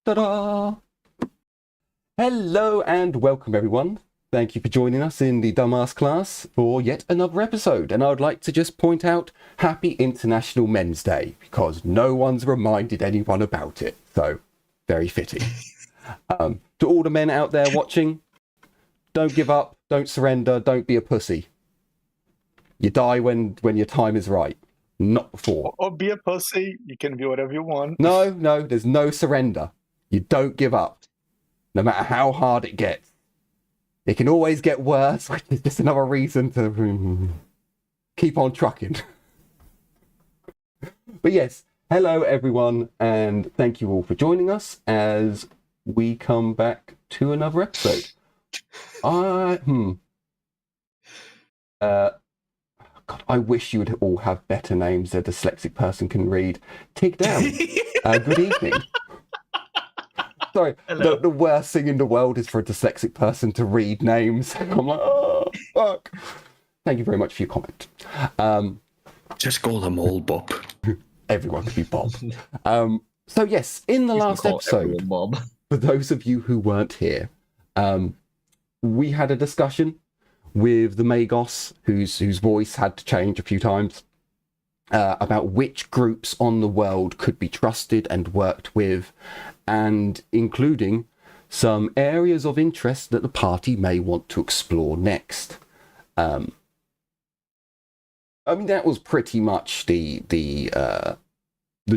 Ta-da! Hello and welcome everyone. Thank you for joining us in the Dumbass class for yet another episode. And I would like to just point out Happy International Men's Day because no one's reminded anyone about it. So, very fitting. To all the men out there watching, don't give up, don't surrender, don't be a pussy. You die when your time is right, not before. Or be a pussy. You can be whatever you want. No, there's no surrender. You don't give up, no matter how hard it gets. It can always get worse, which is just another reason to keep on trucking. But yes, hello everyone, and thank you all for joining us as we come back to another episode. God, I wish you would all have better names that a dyslexic person can read. Tig down. Good evening. Sorry, the worst thing in the world is for a dyslexic person to read names. I'm like, oh, fuck. Thank you very much for your comment. Just call them all Bob. Everyone could be Bob. So yes, in the last episode, Bob. for those of you who weren't here, we had a discussion with the Magos, whose voice had to change a few times, about which groups on the world could be trusted and worked with, and including some areas of interest that the party may want to explore next. I mean, that was pretty much the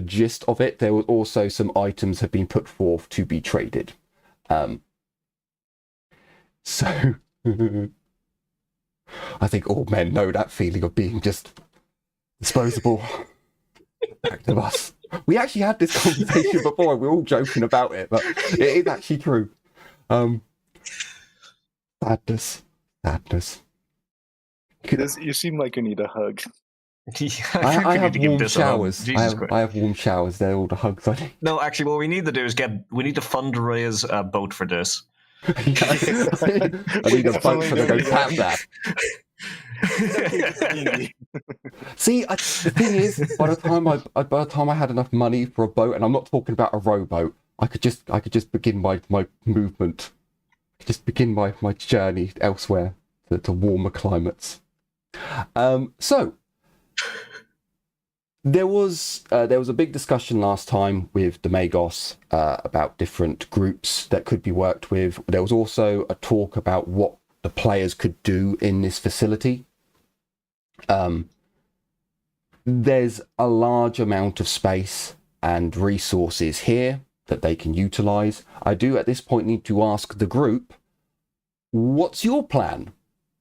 gist of it. There were also some items have been put forth to be traded. So I think all men know that feeling of being just disposable. Back to us. We actually had this conversation before, and we're all joking about it, but it is actually true. Sadness. You seem like you need a hug. I have warm showers. I have warm showers. They're all the hugs I need. No, actually, what we need to do is we need to fundraise a boat for this. I need a boat for them to go tap that. See, the thing is, by the time I had enough money for a boat, and I'm not talking about a rowboat, I could just begin my movement, just begin my journey elsewhere to warmer climates. So there was a big discussion last time with the Magos about different groups that could be worked with. There was also a talk about what the players could do in this facility. There's a large amount of space and resources here that they can utilize. I do at this point need to ask the group, what's your plan?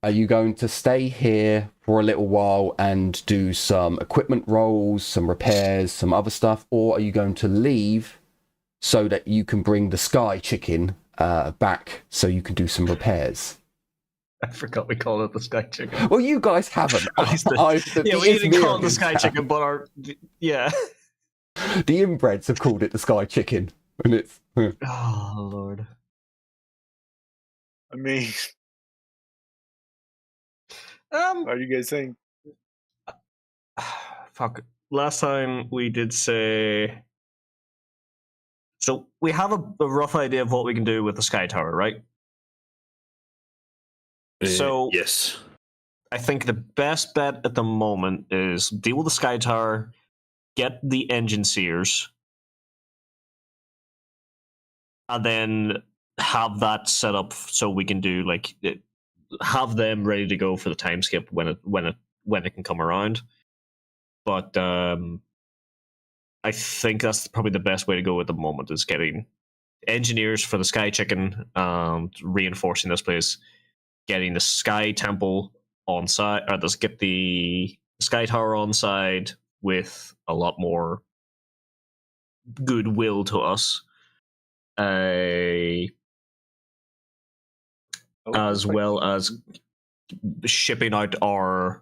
Are you going to stay here for a little while and do some equipment rolls, some repairs, some other stuff, or are you going to leave so that you can bring the Sky Chicken back so you can do some repairs? I forgot we called it the Sky Chicken. Well, you guys haven't. We didn't call it the Sky Chicken, but the inbreds have called it the Sky Chicken, and it's. Oh Lord. I mean, what are you guys saying? Fuck. Last time we did say. So we have a rough idea of what we can do with the Sky Tower, right? So yes, I think the best bet at the moment is deal with the Sky Tower, get the engine seers, and then have that set up so we can do have them ready to go for the time skip when it can come around. But I think that's probably the best way to go at the moment is getting engineers for the Sky Chicken, reinforcing this place. Getting the Sky Temple on side, or let's get the Sky Tower on side with a lot more goodwill to us, as well as shipping out our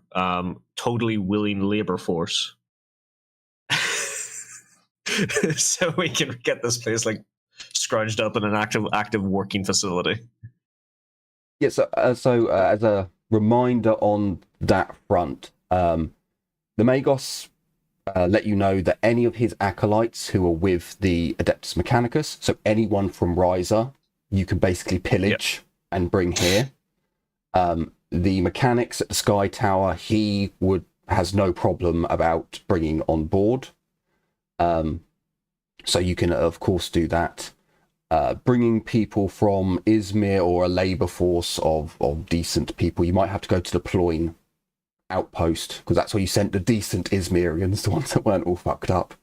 totally willing labor force, so we can get this place scrounged up in an active working facility. Yeah, so as a reminder on that front, the Magos let you know that any of his acolytes who are with the Adeptus Mechanicus, so anyone from Riser, you can basically pillage and bring here. The mechanics at the Sky Tower, he has no problem about bringing on board. So you can, of course, do that. Bringing people from Izmir or a labour force of decent people. You might have to go to the Ployne outpost, because that's where you sent the decent Izmirians, the ones that weren't all fucked up.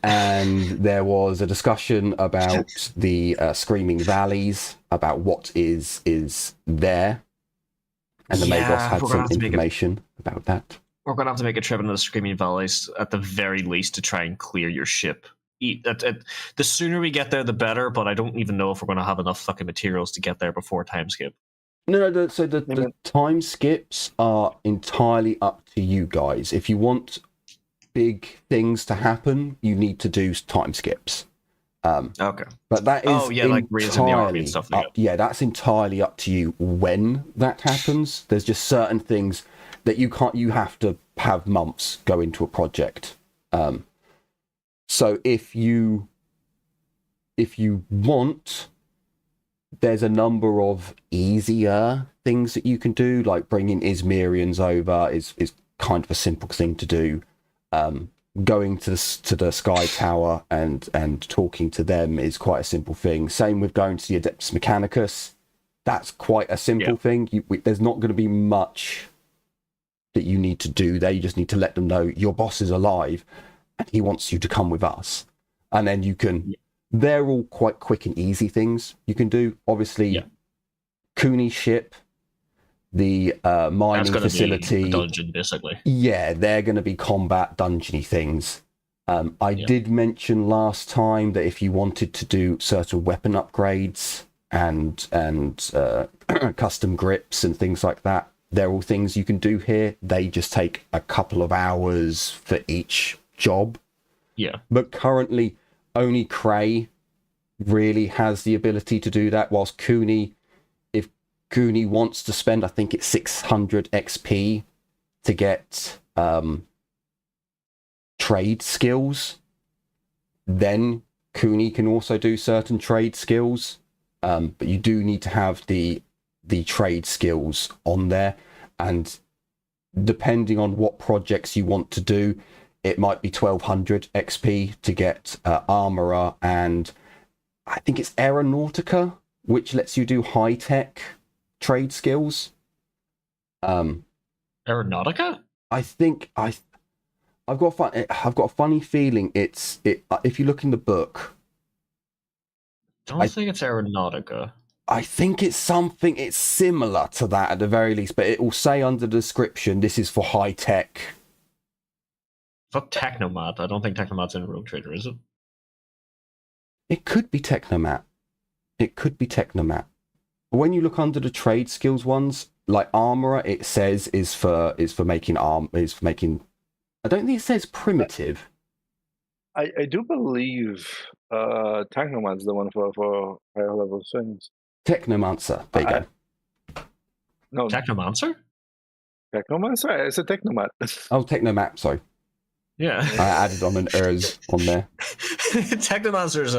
And there was a discussion about the Screaming Valleys, about what is there. And the Magos had some information about that. We're going to have to make a trip into the Screaming Valleys at the very least to try and clear your ship. The sooner we get there, the better, but I don't even know if we're going to have enough fucking materials to get there before time skip. No, so the time skips are entirely up to you guys. If you want big things to happen, you need to do time skips. Okay. But that is like raising the army and stuff like that. That's entirely up to you when that happens. There's just certain things that you have to have months go into a project. So if you want, there's a number of easier things that you can do, like bringing Izmirians over is kind of a simple thing to do. Going to the Sky Tower and talking to them is quite a simple thing. Same with going to the Adeptus Mechanicus. That's quite a simple thing. There's not going to be much that you need to do there. You just need to let them know your boss is alive and he wants you to come with us. And then you can... They're all quite quick and easy things you can do. Obviously, Cooney's ship, the mining facility, be a dungeon, basically. Yeah, they're going to be combat dungeony things. I did mention last time that if you wanted to do certain weapon upgrades and custom grips and things like that, they're all things you can do here. They just take a couple of hours for each job. Yeah. But currently, only Cray really has the ability to do that, whilst Cooney, if Cooney wants to spend, I think it's 600 XP to get trade skills, then Cooney can also do certain trade skills, but you do need to have the trade skills on there, and depending on what projects you want to do, it might be 1200 XP to get Armourer, and I think it's Aeronautica, which lets you do high-tech trade skills. Aeronautica? I think I've got a funny feeling it's if you look in the book. I think it's Aeronautica. I think it's similar to that at the very least, but it will say under the description, this is for high-tech. It's not Technomat. I don't think Technomat's in Rogue Trader, is it? It could be Technomat. But when you look under the trade skills ones, like Armourer, it says is for making I don't think it says primitive. I do believe Technomat's the one for higher level things. Technomancer. There you go. No, Technomancer? Technomancer? It's a Technomat. Oh, Technomat, sorry. Yeah. I added on an ERS on there. Technomancer is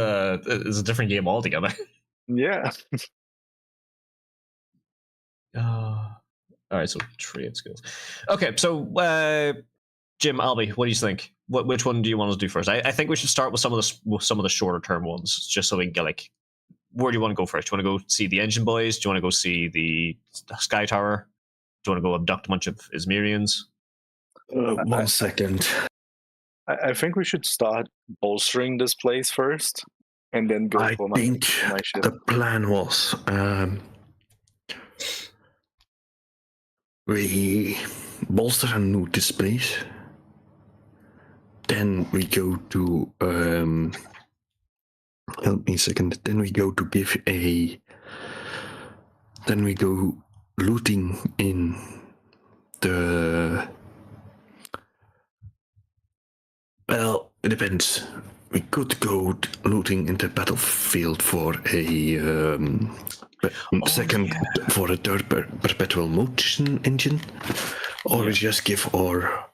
a different game altogether. Yeah. Alright, so trade skills. Okay, so Jim, Albie, what do you think? Which one do you want us to do first? I think we should start with some of the shorter term ones, just so we can get like, where do you want to go first? Do you want to go see the engine boys? Do you want to go see the Sky Tower? Do you want to go abduct a bunch of Izmirians? 1 second. I think we should start bolstering this place first, and then go for my ship. The plan was we bolster and loot this place. Then we go to help me a second. Then we go to Then we go looting in the. Well, it depends. We could go looting in the battlefield for a third perpetual motion engine, Or we just give our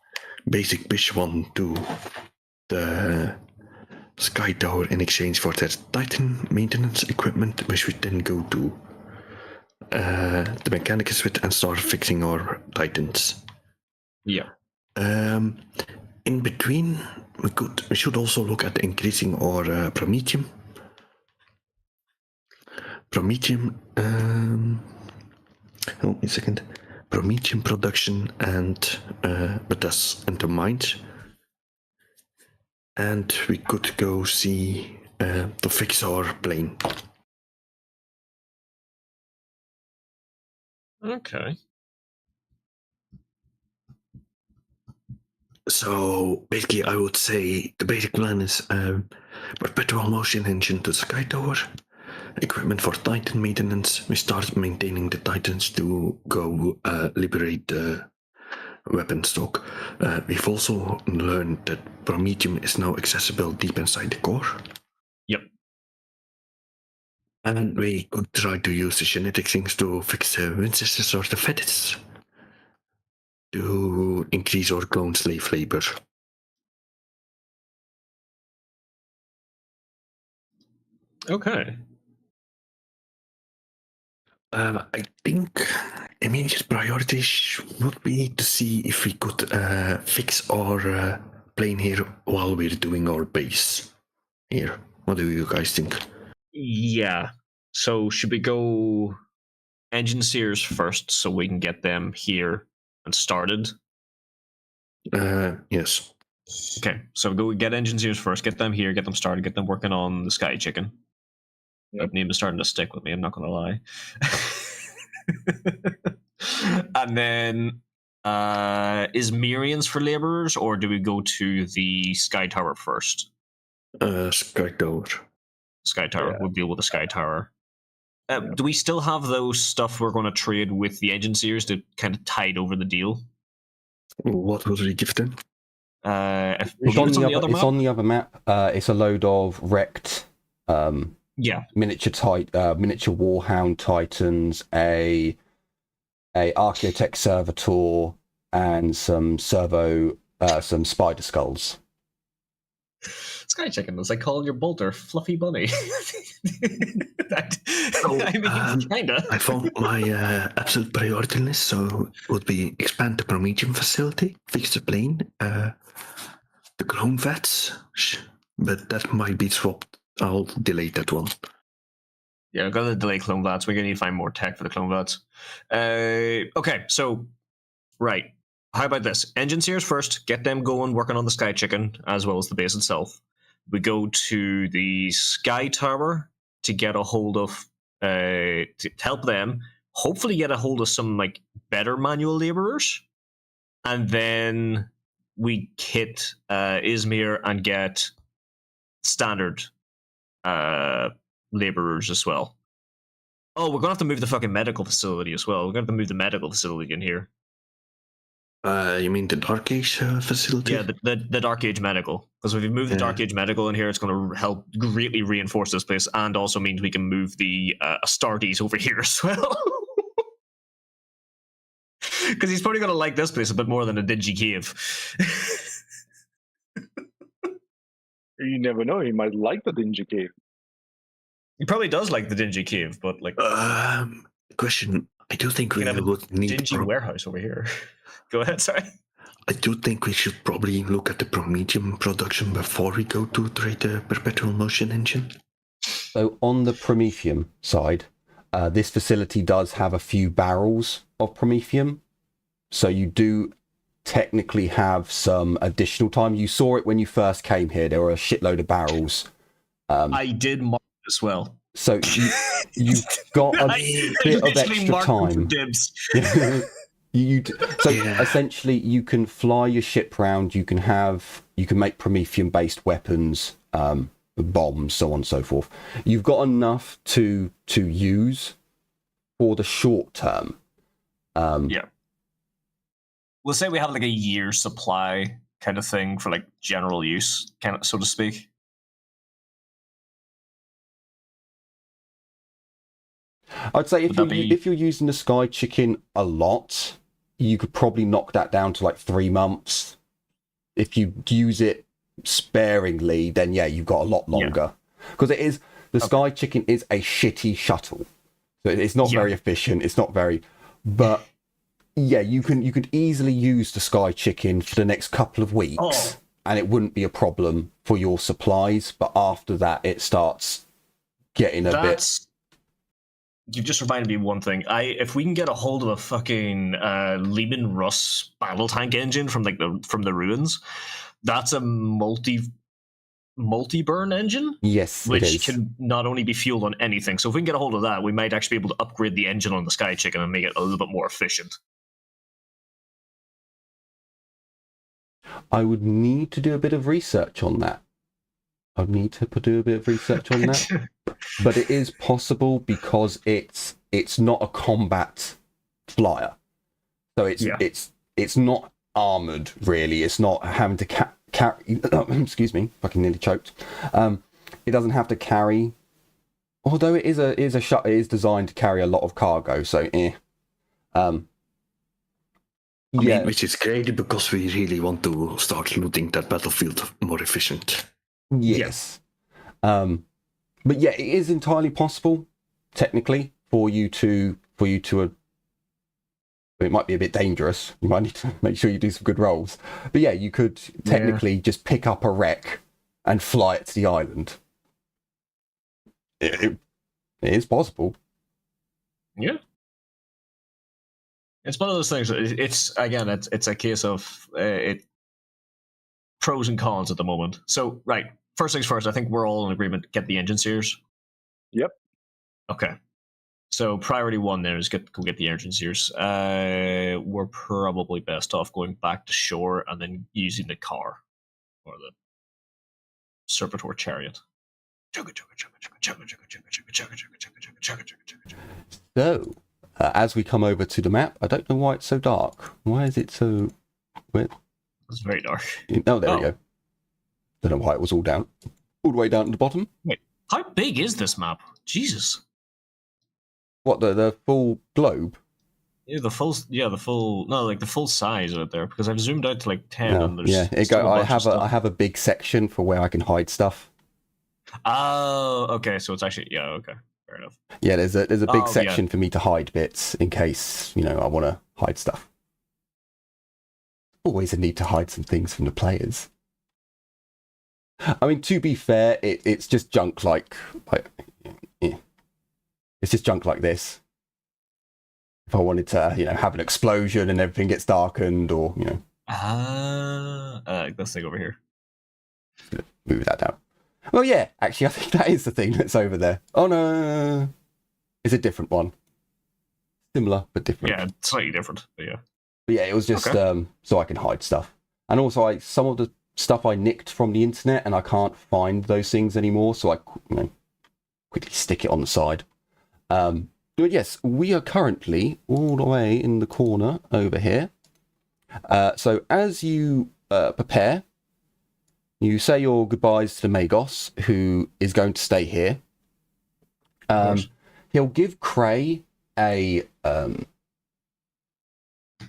basic bitch one to the Sky Tower in exchange for their Titan maintenance equipment, which we then go to the Mechanicus with and start fixing our Titans. Yeah. In between, we should also look at increasing our Promethium. Hold me a second. Promethium production and but that's into mines. And we could go see to fix our plane. Okay. So basically, I would say the basic plan is perpetual motion engine to Sky Tower, equipment for Titan maintenance. We start maintaining the Titans to go liberate the weapon stock. We've also learned that Promethium is now accessible deep inside the core. Yep. And we could try to use the genetic things to fix the Winchesters or the Fetists to increase our clone slave labor. Okay. I think immediate priorities would be to see if we could fix our plane here while we're doing our base here. What do you guys think? Yeah. So should we go engine seers first so we can get them here and started? Yes. Okay. So go get engine seers first, get them here, get them started, get them working on the Sky Chicken. Yep. That name is starting to stick with me, I'm not going to lie. And then is Mirians for laborers, or do we go to the Sky Tower first? Sky Tower. Sky Tower. Yeah. We'll deal with the Sky Tower. Do we still have those stuff we're going to trade with the engine seers to kind of tide over the deal? What was we give them? It's on the other map. It's a load of wrecked miniature Warhound Titans, a Archaeotech Servitor, and some Spider Skulls. Sky Chicken, as I call your bolter, Fluffy Bunny. Kinda. I found my absolute priority list, so it would be expand the Promethium facility, fix the plane, the clone vets, but that might be swapped. I'll delay that one. Yeah, I've got to delay clone vats. We're going to need to find more tech for the clone vats. Okay, so, right. How about this? Engine seers first, get them going, working on the Sky Chicken, as well as the base itself. We go to the Sky Tower to get a hold of, to help them, hopefully get a hold of some, like, better manual laborers. And then we hit Izmir and get standard laborers as well. Oh, we're going to have to move the fucking medical facility as well. We're going to have to move the medical facility in here. You mean the Dark Age facility? Yeah, the Dark Age medical. Because if we move the Dark Age medical in here, it's going to help greatly reinforce this place, and also means we can move the Astartes over here as well. Because he's probably going to like this place a bit more than a dingy cave. You never know. He might like the dingy cave. He probably does like the dingy cave, but like. Question. I do think we have would need dingy warehouse over here. Go ahead. Sorry. I do think we should probably look at the Promethium production before we go to trade the perpetual motion engine. So on the Promethium side, this facility does have a few barrels of Promethium. So you do technically have some additional time. You saw it when you first came here. There were a shitload of barrels. I did mark as well. So you've got a bit of extra time. Essentially, you can fly your ship round. You can make Promethium-based weapons, bombs, so on and so forth. You've got enough to use for the short term. Yeah. We'll say we have like a year's supply kind of thing for like general use, kind of, so to speak. I'd say if you're using the Sky Chicken a lot, you could probably knock that down to like 3 months. If you use it sparingly, then yeah, you've got a lot longer. Because it is, the Sky Chicken is a shitty shuttle. So it's not very efficient, it's not very, but yeah, you could easily use the Sky Chicken for the next couple of weeks and it wouldn't be a problem for your supplies, but after that it starts getting a bit. You've just reminded me of one thing. If we can get a hold of a fucking Lehman Russ battle tank engine from the ruins, that's a multi-burn engine. Yes, which can not only be fueled on anything. So if we can get a hold of that, we might actually be able to upgrade the engine on the Sky Chicken and make it a little bit more efficient. I would need to do a bit of research on that. But it is possible because it's not a combat flyer, so it's not armored really. It's not having to carry. Excuse me, fucking nearly choked. It doesn't have to carry, although it is designed to carry a lot of cargo. So I mean, which is great because we really want to start looting that battlefield more efficient. Yes. But yeah, it is entirely possible, technically, for you to. It might be a bit dangerous. You might need to make sure you do some good rolls. But yeah, you could technically just pick up a wreck and fly it to the island. It is possible. Yeah. It's one of those things. It's a case of pros and cons at the moment. So, right, first things first, I think we're all in agreement. Get the engine sears. Yep. Okay. So priority 1 there is go get the engine sears. We're probably best off going back to shore and then using the car or the Serpentor chariot. So, as we come over to the map, I don't know why it's so dark. Why is it so... It's very dark. Oh, there we go. Don't know why it was all the way down to the bottom. Wait, how big is this map? Jesus. What, the full globe? Yeah, the full size of it there, because I've zoomed out to like 10 No, and there's I have a big section for where I can hide stuff. Oh, okay, so it's actually okay. Fair enough. Yeah, there's a big section for me to hide bits in case, I want to hide stuff. Always a need to hide some things from the players. I mean, to be fair, it's just junk it's just junk like this. If I wanted to, have an explosion and everything gets darkened, or this thing over here. Move that down. Well, yeah, actually, I think that is the thing that's over there. Oh no, it's a different one. Similar but different. Yeah, slightly different, but yeah. But yeah, it was just so I can hide stuff, and also some of the stuff I nicked from the internet, and I can't find those things anymore, so I quickly stick it on the side. But yes, we are currently all the way in the corner over here. So as you prepare, you say your goodbyes to the Magos, who is going to stay here. He'll give Cray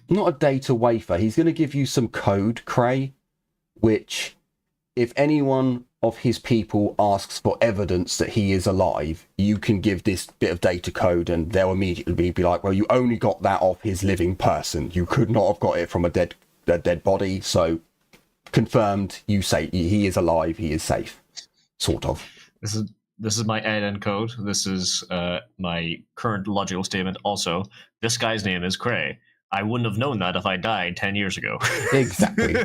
not a data wafer. He's going to give you some code, Cray, which if anyone of his people asks for evidence that he is alive, you can give this bit of data code and they'll immediately be like, well, you only got that off his living person. You could not have got it from a dead body. So confirmed, you say he is alive, he is safe. Sort of. This is my end code. This is my current logical statement. Also, this guy's name is Cray. I wouldn't have known that if I died 10 years ago. Exactly.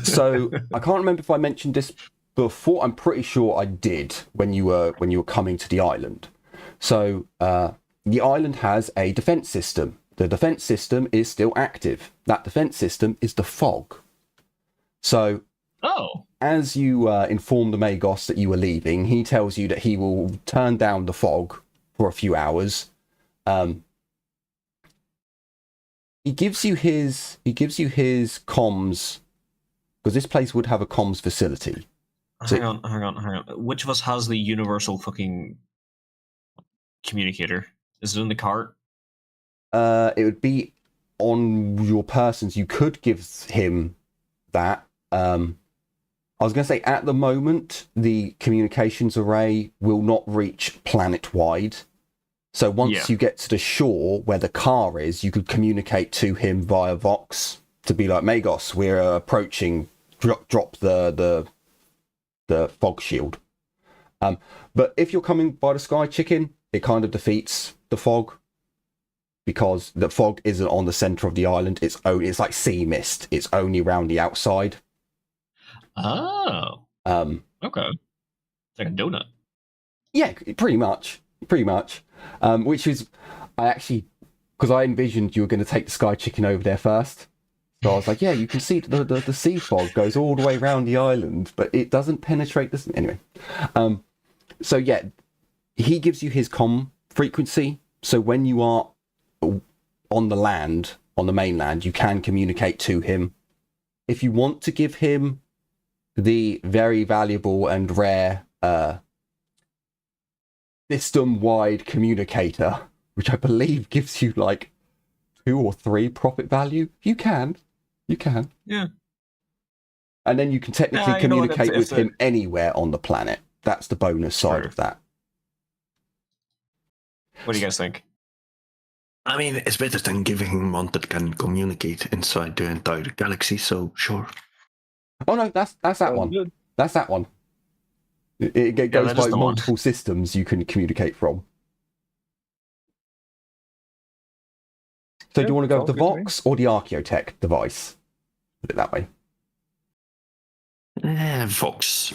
So I can't remember if I mentioned this before. I'm pretty sure I did when you were coming to the island. So the island has a defense system. The defense system is still active. That defense system is the fog. So as you inform the Magos that you were leaving, he tells you that he will turn down the fog for a few hours. He gives you his comms, because this place would have a comms facility. Hang on. Which of us has the universal fucking communicator? Is it in the cart? it would be on your persons. You could give him that. I was going to say, at the moment, the communications array will not reach planet-wide. So once you get to the shore where the car is, you could communicate to him via Vox to be like, Magos, we're approaching, drop the fog shield. But if you're coming by the Sky Chicken, it kind of defeats the fog, because the fog isn't on the center of the island. It's like sea mist. It's only around the outside. Oh. Okay. It's like a donut. Yeah, pretty much. Which is, I actually, because I envisioned you were going to take the Sky Chicken over there first. So I was like, yeah, you can see the sea fog goes all the way around the island, but it doesn't penetrate this. Anyway. So yeah, he gives you his comm frequency. So when you are on the land, on the mainland, you can communicate to him. If you want to give him the very valuable and rare system-wide communicator, which I believe gives you like 2 or 3 profit value, you can. Yeah. And then you can technically communicate with him anywhere on the planet. That's the bonus side of that. What do you guys think? I mean, it's better than giving him one that can communicate inside the entire galaxy, so sure. Oh no, that's that one. Good. That's that one. It goes by multiple one. systems you can communicate from. So do you want to go with the Vox or the Archaeotech device? Put it that way. Vox.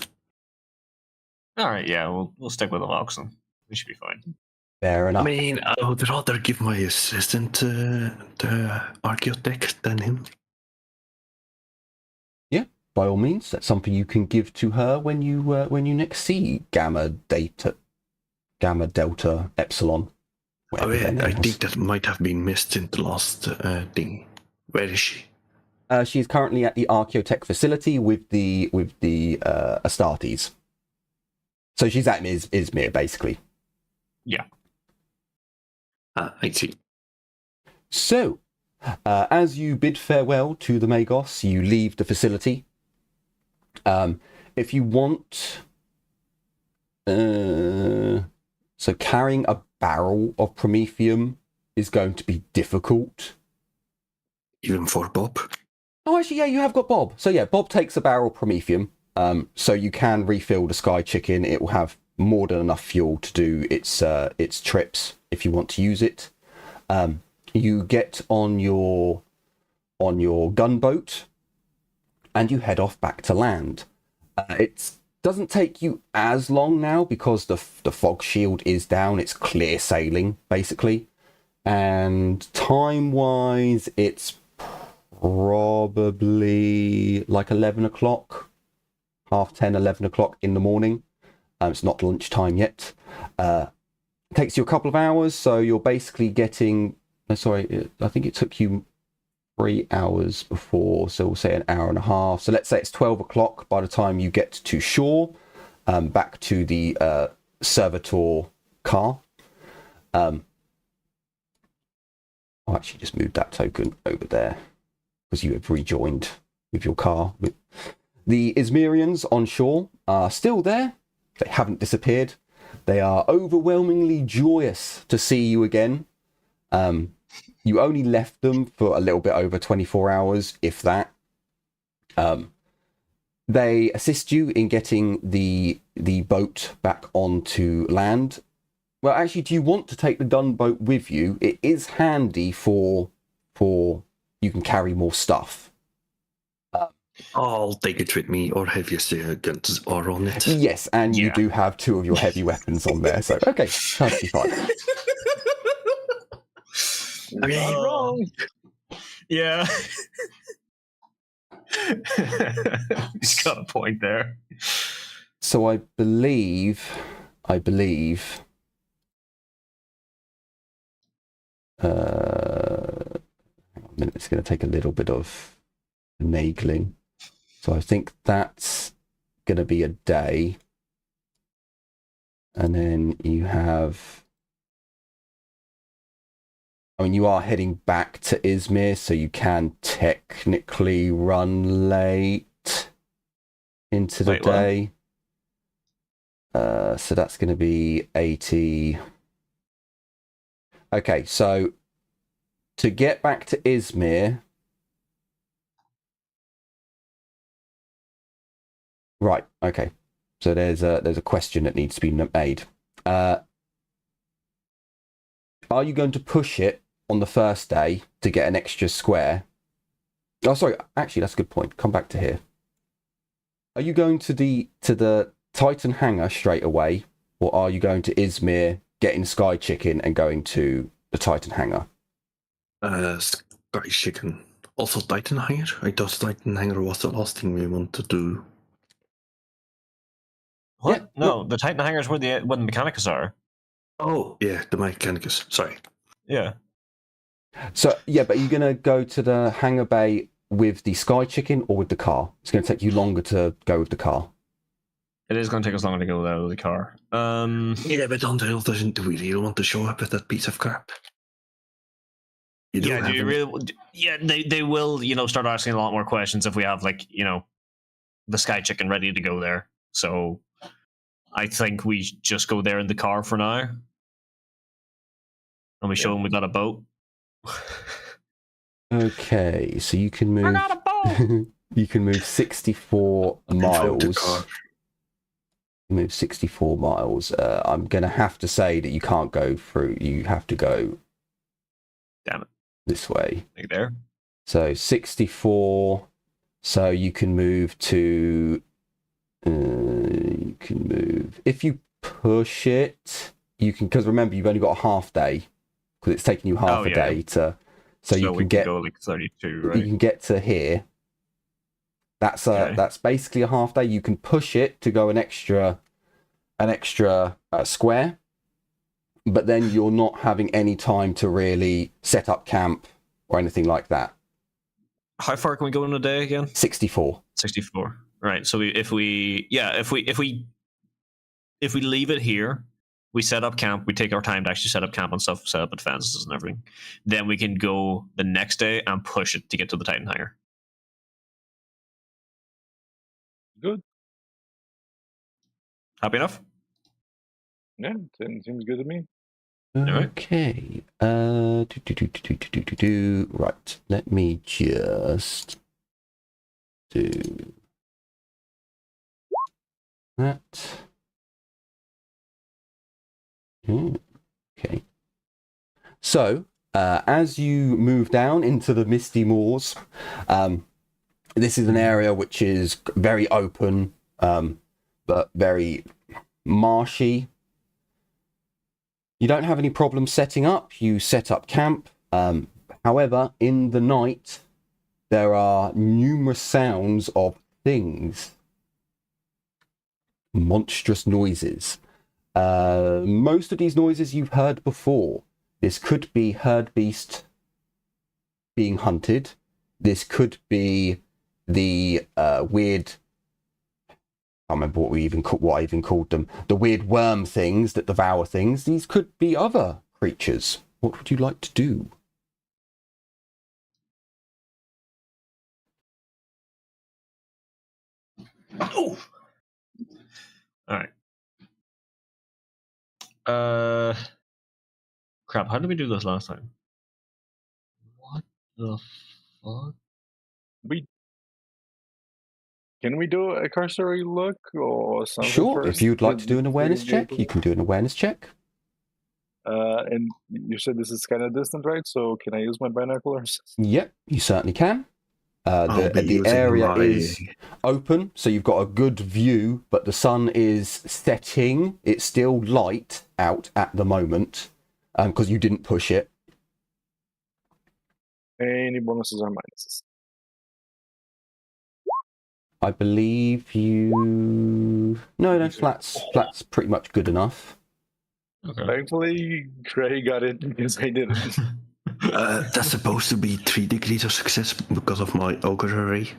All right, yeah, we'll stick with the Vox then. We should be fine. Fair enough. I mean, I would rather give my assistant the Archaeotech than him. Yeah, by all means, that's something you can give to her when you next see Gamma Delta Epsilon. Oh yeah, I think that might have been missed in the last thing. Where is she? She's currently at the Archaeotech facility with the Astartes. So she's at Izmir, basically. Yeah. I see. So, as you bid farewell to the Magos, you leave the facility. If you want... so carrying a barrel of Promethium is going to be difficult. Even for Bob? Oh, actually, yeah, you have got Bob. So yeah, Bob takes a barrel of Promethium. So you can refill the Sky Chicken. It will have more than enough fuel to do its trips if you want to use it. You get on your gunboat and you head off back to land. It doesn't take you as long now because the fog shield is down. It's clear sailing basically, and time wise it's probably like 11 o'clock, 10:30, 11 o'clock in the morning. It's not lunchtime yet. It takes you a couple of hours, so you're basically getting... I think it took you 3 hours before, so we'll say an hour and a half. So let's say it's 12 o'clock by the time you get to shore, back to the servitor car. I'll actually just move that token over there because you have rejoined with your car. The Izmirians on shore are still there. They haven't disappeared. They are overwhelmingly joyous to see you again. You only left them for a little bit over 24 hours, if that. They assist you in getting the boat back onto land. Well, actually, do you want to take the gunboat with you? It is handy for you can carry more stuff. I'll take it with me, or heaviest guns are on it. Yes, and you do have 2 of your heavy weapons on there, so okay, perfectly fine. I mean, wrong. Yeah. He's got a point there. So I believe hang on a minute, it's going to take a little bit of finagling. So I think that's going to be a day. And then you have... I mean, you are heading back to Izmir, so you can technically run late into the day. So that's going to be 80. Okay, so to get back to Izmir... Right, okay. So there's a question that needs to be made. Are you going to push it on the first day to get an extra square? Oh, sorry. Actually, that's a good point. Come back to here. Are you going to the Titan hangar straight away, or are you going to Izmir, getting Sky Chicken, and going to the Titan hangar? Sky Chicken. Also Titan hangar. I thought Titan hangar was the last thing we want to do. What? Yeah, no, the Titan hangars where the Mechanicus are. Oh, yeah, the Mechanicus. Sorry. Yeah. So, yeah, but are you going to go to the hangar bay with the Sky Chicken or with the car? It's going to take you longer to go with the car. It is going to take us longer to go there with the car. Yeah, but Andrew doesn't do we really want to show up with that piece of crap? Do you really? Yeah, they will, start asking a lot more questions if we have, the Sky Chicken ready to go there. So I think we just go there in the car for now. And we show them we got a boat. Okay, so you can move... I got a boat! You can move 64 miles. Move 64 miles. I'm going to have to say that you can't go through. You have to go... Damn it. This way. Like there? So 64. So you can move to... you can move... If you push it, you can... Because remember, you've only got a half day. Because it's taking you half a day to... So you can get... go like 32, right? You can get to here. That's basically a half day. You can push it to go an extra square, but then you're not having any time to really set up camp or anything like that. How far can we go in a day again? 64. 64. Right. So if we leave it here, we set up camp, we take our time to actually set up camp and stuff, set up advances and everything, then we can go the next day and push it to get to the Titan hangar. Good. Happy enough? Yeah, seems good to me. Okay. Right. Let me just do that. Okay. So, as you move down into the misty moors, this is an area which is very open, but very marshy. You don't have any problem setting up. You set up camp. However, in the night, there are numerous sounds of things. Monstrous noises. Most of these noises you've heard before. This could be herd beast being hunted. This could be the weird... I can't remember what I even called them. The weird worm things that devour things. These could be other creatures. What would you like to do? Oh! Alright. Crap, how did we do this last time? What the fuck? Can we do a cursory look or something? Sure, first? if you'd like to do an awareness check, you can do an awareness check. And you said this is kind of distant, right? So can I use my binoculars? Yep, you certainly can. The area is open, so you've got a good view, but the sun is setting. It's still light out at the moment, because you didn't push it. Any bonuses or minuses? I believe you... No, flat's pretty much good enough. Okay. Thankfully, Craig got it because I didn't. That's supposed to be 3 degrees of success because of my ogre array.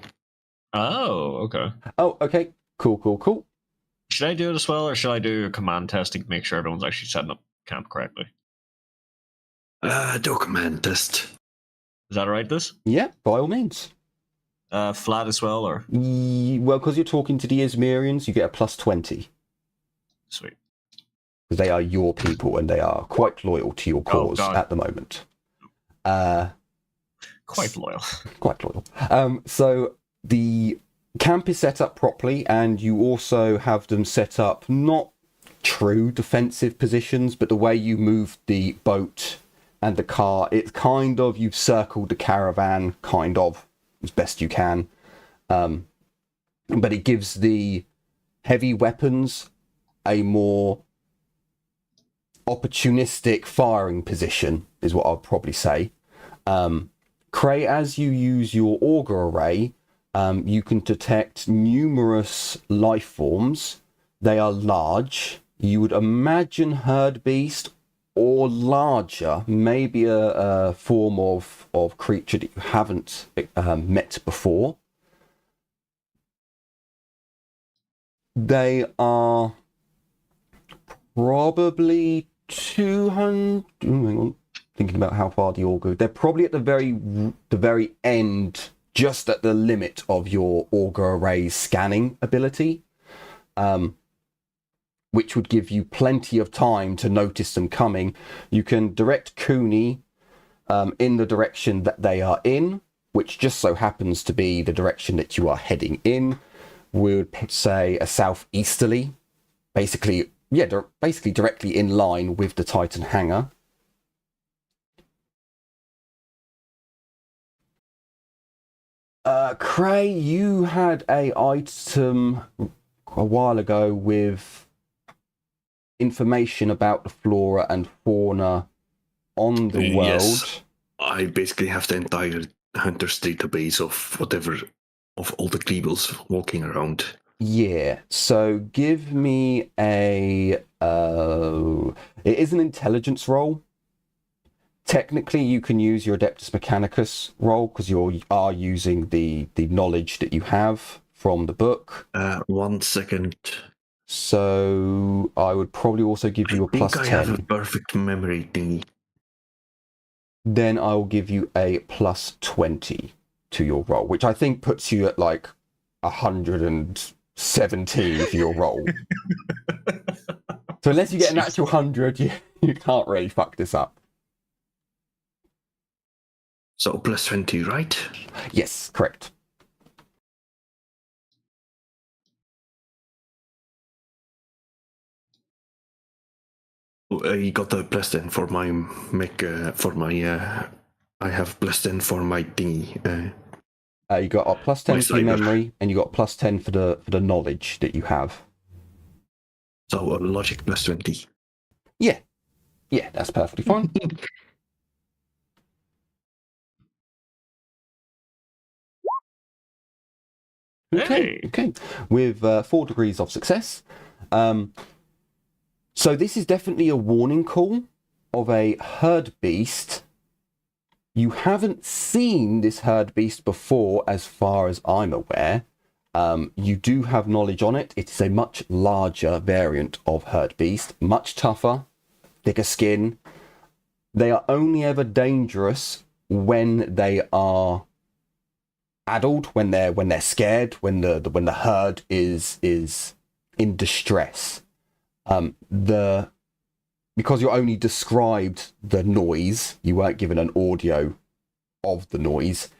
Oh, okay. Oh, okay. Cool. Should I do it as well, or should I do a command test to make sure everyone's actually setting up camp correctly? Do a command test. Is that right? This Yeah, by all means. flat as well, or Well, because you're talking to the Izmirians, you get a plus 20. sweet? Because they are your people and they are quite loyal to your cause at the moment. Quite loyal. Quite loyal. So the camp is set up properly, and you also have them set up not true defensive positions, but the way you move the boat and the car, it's kind of, you've circled the caravan kind of as best you can. But it gives the heavy weapons a more opportunistic firing position, is what I'll probably say. Cray, as you use your auger array, you can detect numerous life forms. They are large. You would imagine herd beast or larger, maybe a form of creature that you haven't met before. They are probably 200. Hang on. Thinking about how far the auger. They're probably at the very end, just at the limit of your auger array's scanning ability, which would give you plenty of time to notice them coming. You can direct Cooney in the direction that they are in, which just so happens to be the direction that you are heading in. We would say a southeasterly, basically directly in line with the Titan hangar. Cray, you had a item a while ago with information about the flora and fauna on the world. Yes, I basically have the entire hunter's database of whatever, of all the Kleebles walking around. Yeah, so give me a... it is an intelligence roll. Technically, you can use your Adeptus Mechanicus roll because you are using the knowledge that you have from the book. 1 second. So I would probably also give you a plus 10. I have a perfect memory thingy. Then I will give you a plus 20 to your roll, which I think puts you at like 117 for your roll. So unless you get an actual 100, you can't really fuck this up. So plus 20, right? Yes, correct. I got a plus 10 for my I have plus 10 for my thingy. You got a plus 10 for your memory, and you got plus 10 for the knowledge that you have. So logic plus 20. Yeah, that's perfectly fine. Okay. With 4 degrees of success. So this is definitely a warning call of a herd beast. You haven't seen this herd beast before, as far as I'm aware. You do have knowledge on it. It is a much larger variant of herd beast, much tougher, thicker skin. They are only ever dangerous when they are addled, when they're scared, when the herd is in distress. Because you're only described the noise, you weren't given an audio of the noise.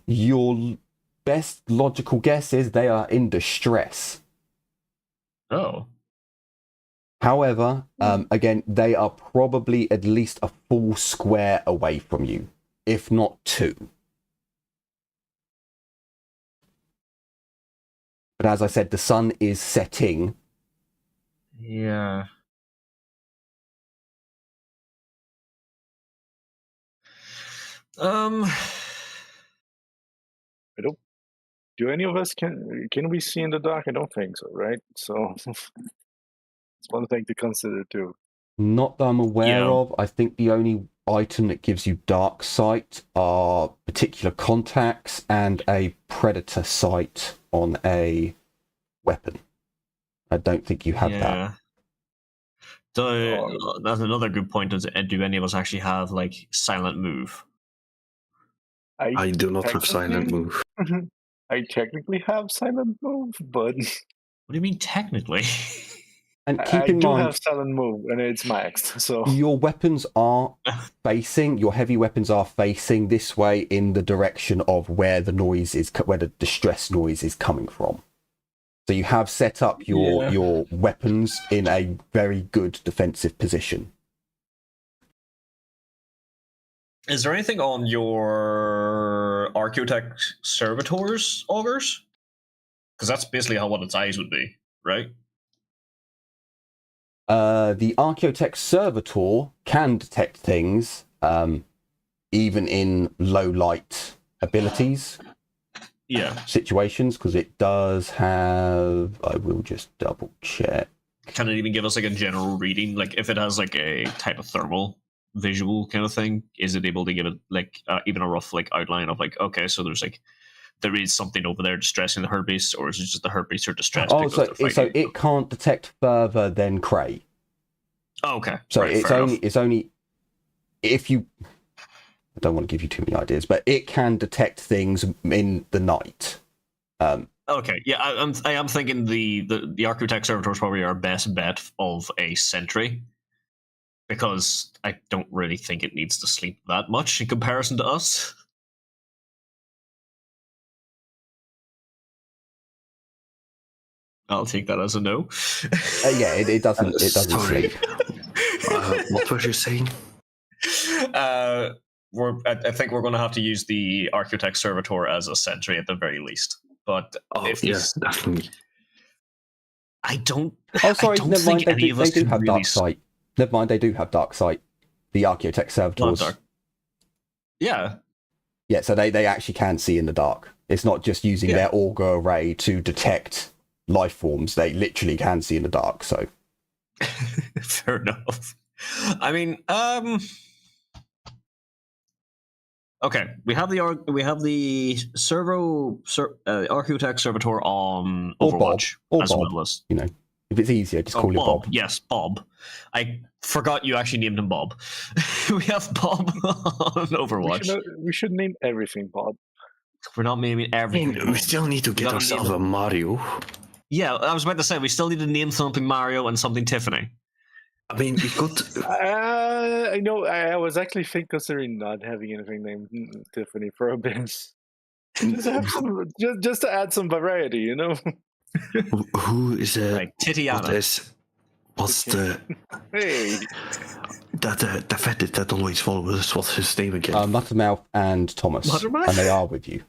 Your best logical guess is they are in distress. Oh. However, again, they are probably at least a full square away from you, if not 2. But as I said, the sun is setting. Yeah. I don't. Do any of us can we see in the dark? I don't think so, right? So it's one thing to consider too. Not that I'm aware of. I think the only item that gives you dark sight are particular contacts and a predator sight on a weapon. I don't think you have that. That's another good point. Do any of us actually have like silent move? I do not have silent technically- move. I technically have silent move, but What do you mean technically? And I keep in do mind, have silent move, and it's maxed. So your weapons are facing, your heavy weapons are facing this way in the direction of where the noise is, where the distress noise is coming from. So you have set up your weapons in a very good defensive position. Is there anything on your Architect Servitor's augers? Because that's basically how what its eyes would be, right? The Archaeotech Servitor can detect things, even in low light abilities situations, because it does have. I will just double check. Can it even give us like a general reading? Like if it has like a type of thermal visual kind of thing, is it able to give it like even a rough like outline of like, okay, so there is something over there distressing the herbeasts, or is it just the herbeasts are distressed? Oh, so it can't detect further than Cray. Oh, okay. So right, it's only if you. I don't want to give you too many ideas, but it can detect things in the night. Okay, yeah, I am thinking the Architect Servitor is probably our best bet of a sentry, because I don't really think it needs to sleep that much in comparison to us. I'll take that as a no. Yeah, it doesn't Sorry. sleep. What were you saying? I think we're going to have to use the Architect Servitor as a sentry at the very least. But Yes, definitely. I don't. Oh, sorry, I don't never mind. think any of They us do can have really dark sight. Never mind, they do have dark sight. The Archaeotech Servitors. Yeah. Yeah, so they actually can see in the dark. It's not just using their auger array to detect life forms. They literally can see in the dark. So Fair enough. I mean, okay, we have the Architect Servitor on Or Overwatch Bob, as well as, you know, if it's easier, just call it Bob. Bob. Yes, Bob. I forgot you actually named him Bob. We have Bob on Overwatch. we should name everything Bob. We're not naming I everything. mean, we still need to get gotta ourselves name a Mario. Yeah, I was about to say we still need to name something Mario and something Tiffany. I mean, we could. I know. I was actually considering not having anything named Tiffany for a bit. Just to add some variety, you know. Who is Like Titiana. What's the Hey, the fetish that always follows us? What's his name again? Muttermouth and Thomas, Muttermouth? and they are with you.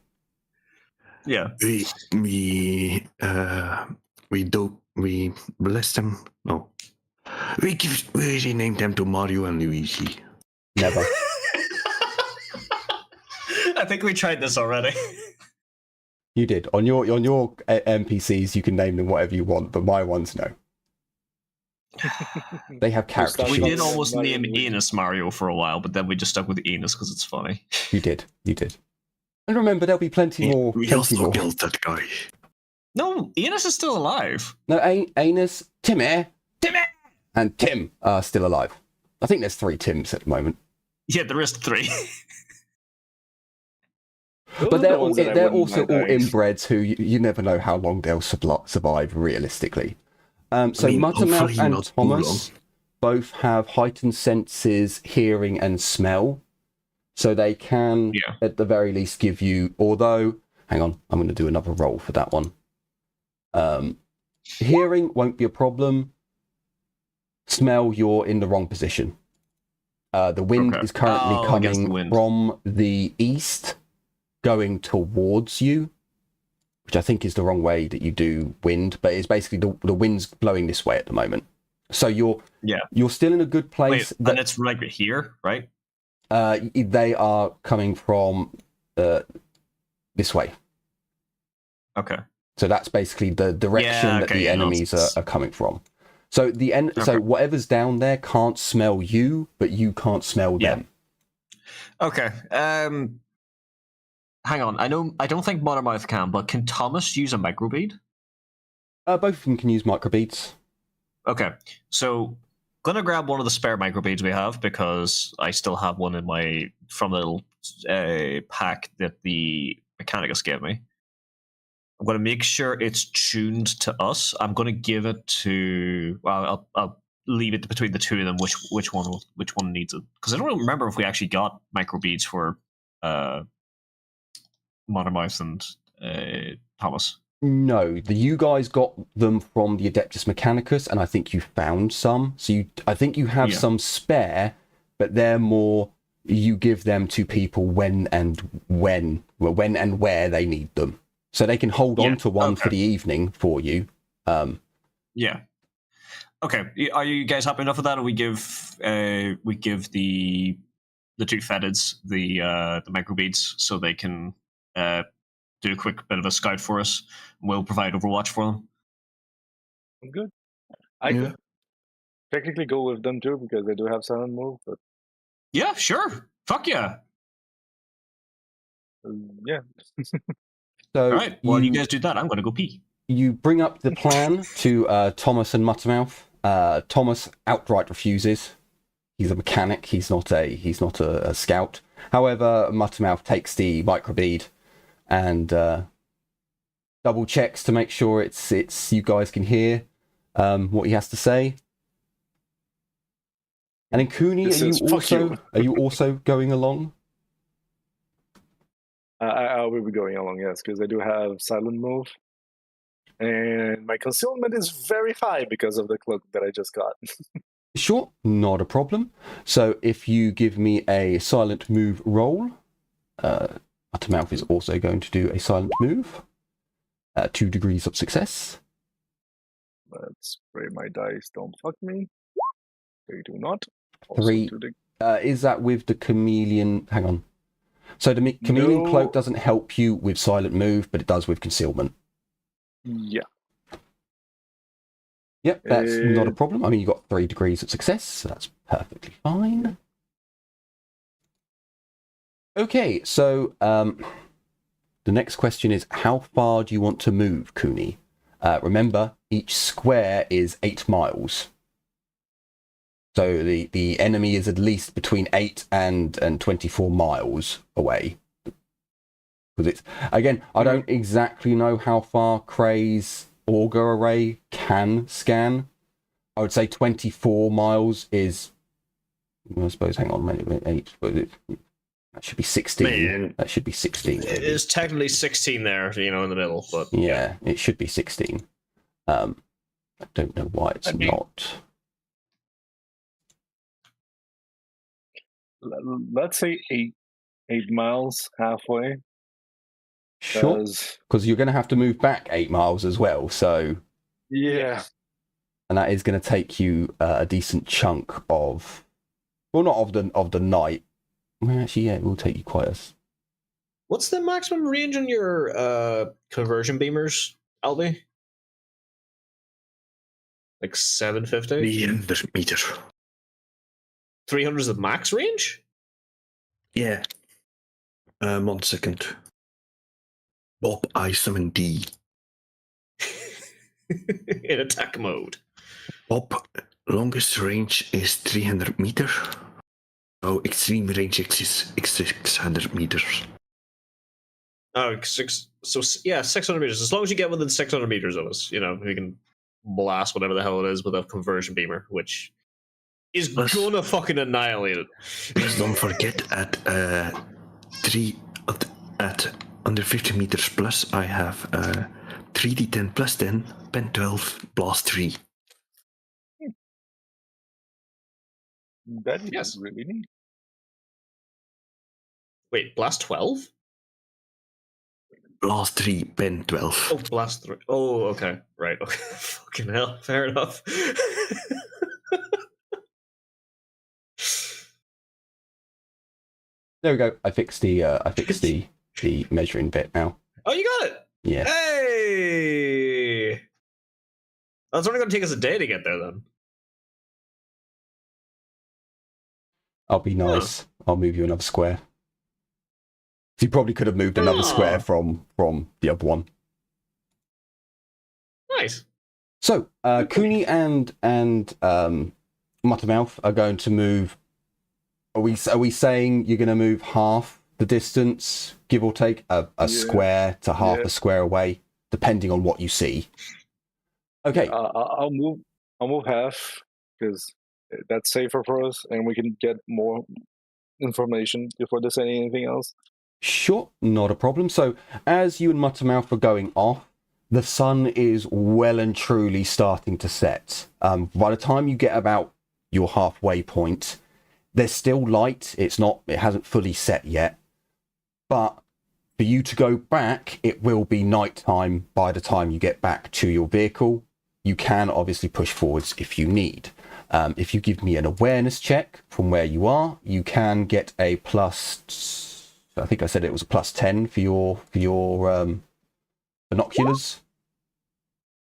Yeah. We bless them. No, we renamed them to Mario and Luigi. Never. I think we tried this already. You did. On your NPCs, you can name them whatever you want, but my ones, no. They have character We sheets. did almost name Enos Mario for a while, but then we just stuck with Enos because it's funny. You did. And remember, there'll be plenty more. We Plenty also more. killed that guy. No, Enos is still alive. No, Anus, Timmy, and Tim are still alive. I think there's 3 Tims at the moment. Yeah, there is 3. But they're also all inbreds who you never know how long they'll survive realistically. So Muttermouth hopefully and not too Thomas both have heightened senses, hearing and smell. So they can, at the very least, give you... Although, hang on, I'm going to do another roll for that one. Hearing won't be a problem. Smell, you're in the wrong position. The wind is currently coming from the east, going towards you, which I think is the wrong way that you do wind, but it's basically the wind's blowing this way at the moment. So you're still in a good place. Wait, and it's right here, right? They are coming from this way. Okay. So that's basically the direction that the enemies are coming from. So so whatever's down there can't smell you, but you can't smell them. Okay. Hang on. I don't think Muttermouth can, but can Thomas use a microbead? Both of them can use microbeads. Okay. So gonna grab one of the spare microbeads we have because I still have one in my from the little pack that the Mechanicus gave me. I'm gonna make sure it's tuned to us. I'm gonna give it to. Well, I'll leave it between the two of them. Which one needs it? Because I don't remember if we actually got microbeads for Modern Mouse and Thomas. No, you guys got them from the Adeptus Mechanicus, and I think you found some. So I think you have some spare, but they're more you give them to people when and where they need them, so they can hold on to one for the evening for you. Yeah. Okay. Are you guys happy enough with that? Or we give the two fetids the microbeads so they can do a quick bit of a scout for us. We'll provide Overwatch for them. I'm good. I could technically go with them too because I do have silent move, but yeah, sure. Fuck yeah. Yeah. So all right. Well, you guys do that. I'm going to go pee. You bring up the plan to Thomas and Muttermouth. Thomas outright refuses. He's a mechanic. He's not a scout. However, Muttermouth takes the microbead and double checks to make sure it's you guys can hear what he has to say. And then Cooney, are you also going along? I will be going along, yes, because I do have silent move, and my concealment is very high because of the cloak that I just got. Sure, not a problem. So if you give me a silent move roll, Muttermouth is also going to do a silent move. 2 degrees of success. Let's spray my dice. Don't fuck me. They do not. Also 3. Is that with the chameleon? Hang on. So the chameleon cloak doesn't help you with silent move, but it does with concealment. Yeah. Yep, that's not a problem. I mean, you got 3 degrees of success, so that's perfectly fine. Okay, so the next question is, how far do you want to move, Cooney? Remember, each square is 8 miles. So the enemy is at least between 8 and 24 miles away. Because it's, again, I don't exactly know how far Cray's auger array can scan. I would say 24 miles is, I suppose, hang on, maybe 8, but that should be 16. Man. That should be 16. It is technically 16 there, in the middle. But yeah, it should be 16. I don't know why it's not. Let's say 8 miles, halfway. Sure, because you're going to have to move back 8 miles as well, so... Yeah. And that is going to take you a decent chunk of... Well, not of the night. Well, actually, yeah, it will take you quite a... What's the maximum range on your conversion beamers, Albie? Like 750? 300 meters. 300 is the max range? Yeah. 1 second. Bob, I summon D. In attack mode. Bob, longest range is 300 meters. So extreme range is 600 meters. Oh, 600 meters. As long as you get within 600 meters of us, we can blast whatever the hell it is with a conversion beamer, which is gonna fucking annihilate it. Please don't forget at under 50 meters plus, I have 3d10 plus 10, pen 12, blast 3. That is really neat. Wait, blast 12? Blast 3, pen 12. Oh, blast 3. Oh, okay. Right. Okay. Fucking hell. Fair enough. There we go. I fixed the measuring bit now. Oh, you got it. Yeah. Hey. That's only going to take us a day to get there, then. I'll be nice. Huh. I'll move you another square. You probably could have moved another square from the other one. Nice. So, Cooney and Muttermouth are going to move. Are we saying you're going to move half the distance, give or take, a square to half a square away, depending on what you see? Okay. I'll move half because that's safer for us, and we can get more information before they say anything else. Sure, not a problem. So as you and Muttermouth are going off, the sun is well and truly starting to set. By the time you get about your halfway point, there's still light. It hasn't fully set yet. But for you to go back, it will be nighttime by the time you get back to your vehicle. You can obviously push forwards if you need. If you give me an awareness check from where you are, you can get a plus. I think I said it was a plus 10 for your binoculars.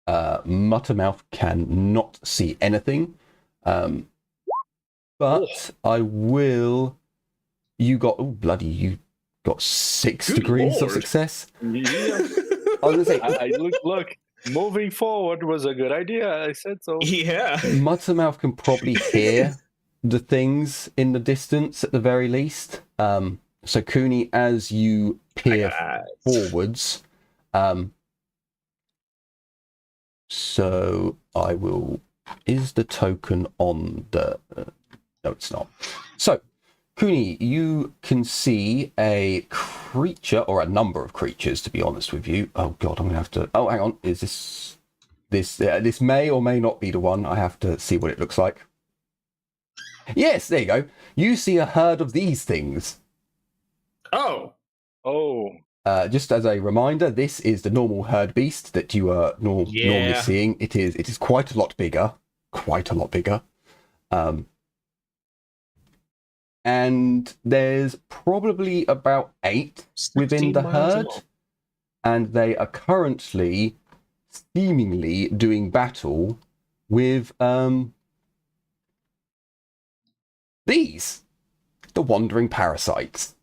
Muttermouth cannot see anything, but I will. You got you got 6 Good degrees Lord. of success. Yeah. I was gonna say, I look. Moving forward was a good idea. I said so. Yeah. Muttermouth can probably hear the things in the distance at the very least. So Cooney, as you peer forwards, so I will. Is the token on the? No, it's not. So, Cooney, you can see a creature or a number of creatures. To be honest with you, oh god, I'm gonna have to. Oh, hang on. Is this may or may not be the one? I have to see what it looks like. Yes, there you go. You see a herd of these things. Oh. Just as a reminder, this is the normal herd beast that you are normally seeing. It is quite a lot bigger. And there's probably about 8 within the herd, and they are currently seemingly doing battle with these, the wandering parasites.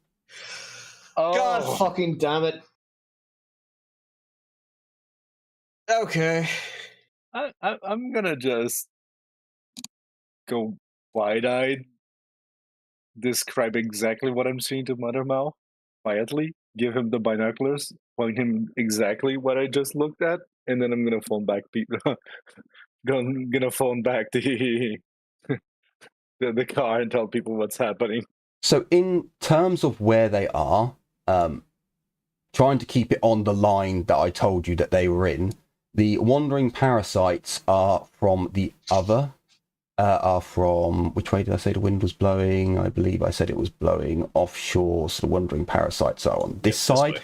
God fucking damn it. Okay. I'm gonna just go wide-eyed, describe exactly what I'm seeing to Muttermouth quietly, give him the binoculars, point him exactly what I just looked at, and then I'm gonna phone back gonna phone back the the car and tell people what's happening. So in terms of where they are, trying to keep it on the line that I told you that they were in, the wandering parasites are from the other, are from, which way did I say the wind was blowing? I believe I said it was blowing offshore, so the wandering parasites are on this side.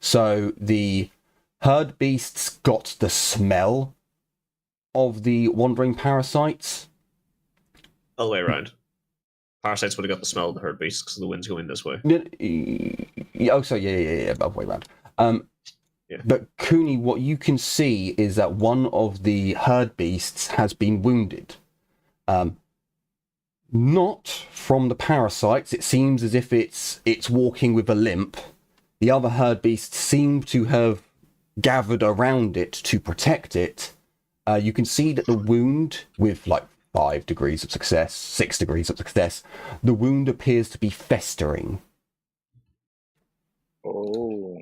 So the herd beasts got the smell of the wandering parasites. Other way around. Parasites would have got the smell of the herd beasts because the wind's going this way. Oh, so yeah, other way around. Yeah. But Cooney, what you can see is that one of the herd beasts has been wounded. Not from the parasites. It seems as if it's walking with a limp. The other herd beasts seem to have gathered around it to protect it. You can see that the wound, with like 5 degrees of success, 6 degrees of success, the wound appears to be festering. Oh.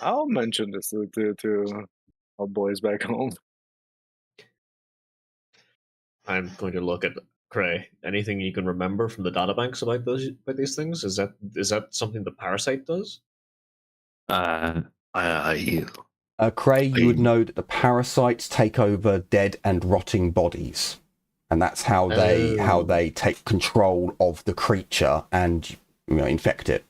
I'll mention this to our boys back home. I'm going to look at Cray. Anything you can remember from the databanks about these things? Is that something the parasite does? Cray, you would know that the parasites take over dead and rotting bodies, and that's how they take control of the creature and infect it.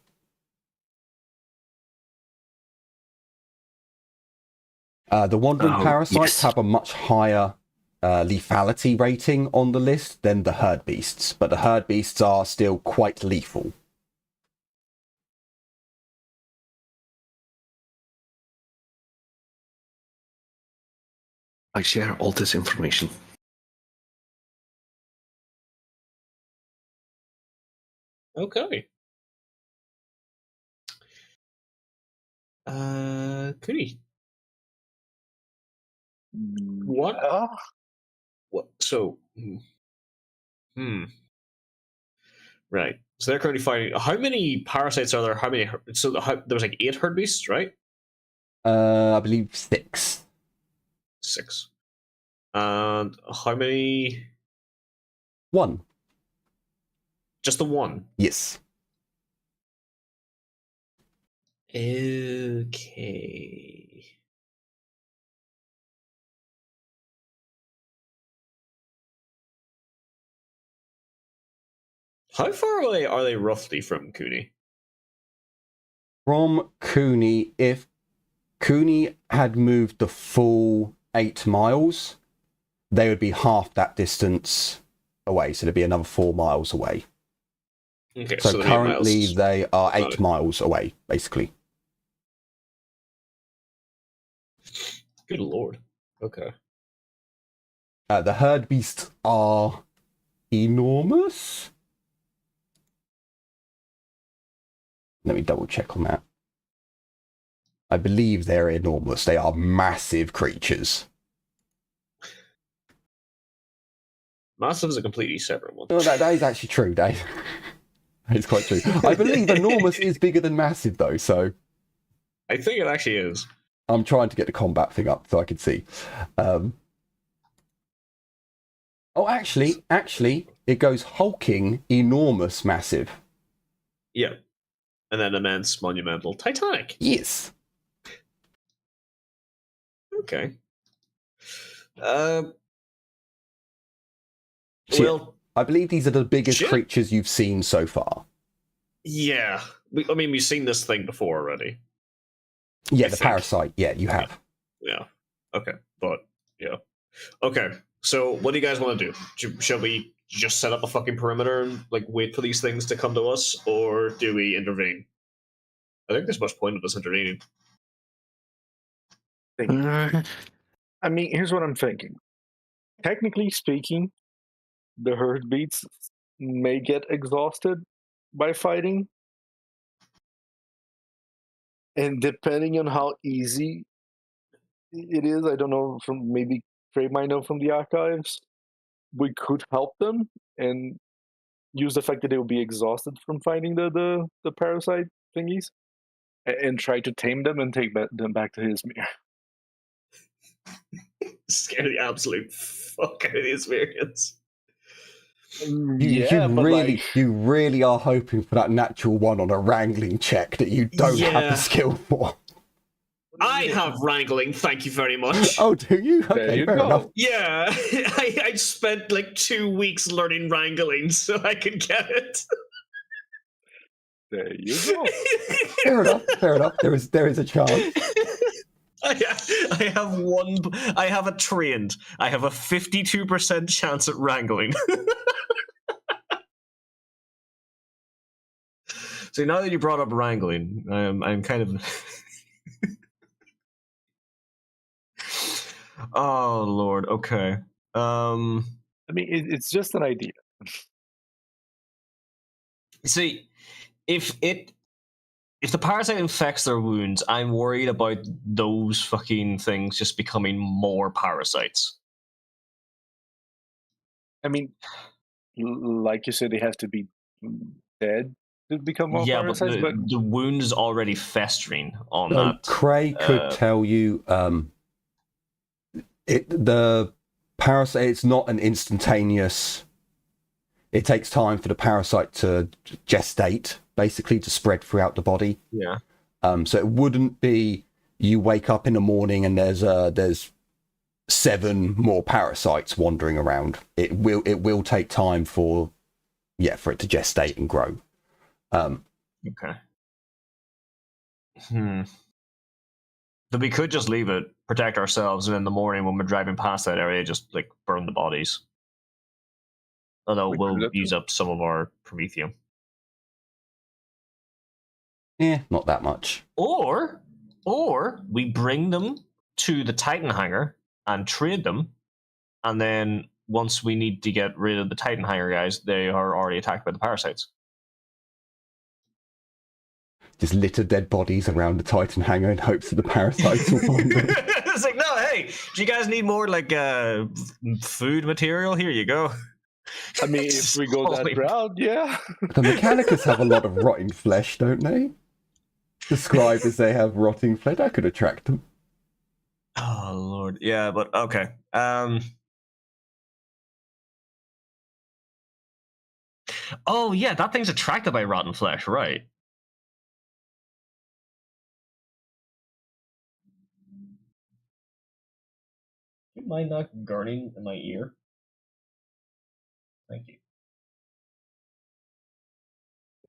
The wandering parasites have a much higher lethality rating on the list than the herd beasts, but the herd beasts are still quite lethal. I share all this information. Okay. Cootie. What? what? So, right. So they're currently fighting. How many parasites are there? How many? So there's like 8 herd beasts, right? I believe 6. 6. And how many? 1. Just the one. Yes. Okay. How far away are they roughly from Cooney? From Cooney, if Cooney had moved the full 8 miles, they would be half that distance away. So they'd be another 4 miles away. Okay, So they're 8 currently miles. they are 8 Right. miles away, basically. Good lord. Okay. The herd beasts are enormous. Let me double check on that. I believe they're enormous. They are massive creatures. Massive is a completely separate one. No, that is actually true, Dave. It's quite true. I believe enormous is bigger than massive, though, so I think it actually is. I'm trying to get the combat thing up so I can see. Oh, actually, it goes hulking, enormous, massive. Yeah. And then immense, monumental, titanic. Yes. Okay. So, Well, I believe these are the biggest Shit. creatures you've seen so far. yeah. I mean, we've seen this thing before already. Yeah, I the think. parasite. Yeah, you have. Yeah. Okay. But, yeah. Okay. So, what do you guys want to do? Shall we just set up a fucking perimeter and, like, wait for these things to come to us? Or do we intervene? I think there's much point of us intervening. I mean, here's what I'm thinking. Technically speaking, the herd beasts may get exhausted by fighting. And depending on how easy it is, I don't know, from maybe Trey might know from the archives, we could help them and use the fact that they will be exhausted from fighting the parasite thingies and try to tame them and take them back to Izmir. Scare the absolute fuck out of the experience. You really are hoping for that natural one on a wrangling check that you don't have Yeah. the skill for. I have wrangling, thank you very much. Oh, do you? There Okay, you fair go. enough. Yeah, I spent like 2 weeks learning wrangling so I could get it. There you go. Fair enough. Fair enough. There is a chance. I have a trained. I have a 52% chance at wrangling. So now that you brought up wrangling, I'm kind of. Oh Lord. Okay. I mean, it's just an idea. See, if the parasite infects their wounds, I'm worried about those fucking things just becoming more parasites. I mean, like you said, they have to be dead to become more Yeah, but parasites. But the wound is already festering on So that. Cray could tell you the parasite, it's not an instantaneous. It takes time for the parasite to gestate, basically, to spread throughout the body. Yeah. So it wouldn't be you wake up in the morning and there's 7 more parasites wandering around. It will take time for it to gestate and grow. Okay. But we could just leave it, protect ourselves, and in the morning when we're driving past that area, just like burn the bodies. Although we'll use up some of our promethium. Yeah, not that much. Or we bring them to the Titan hangar and trade them, and then once we need to get rid of the Titan hangar guys, they are already attacked by the parasites. Just litter dead bodies around the Titan hangar in hopes that the parasites will find them. was like, no, hey, do you guys need more like food material? Here you go. I mean, if we go that route, yeah. The Mechanicus have a lot of rotting flesh, don't they? Described as they have rotting flesh. That could attract them. Oh Lord, yeah, but okay. Oh yeah, that thing's attracted by rotten flesh, right? Do you mind not guarding in my ear? Thank you.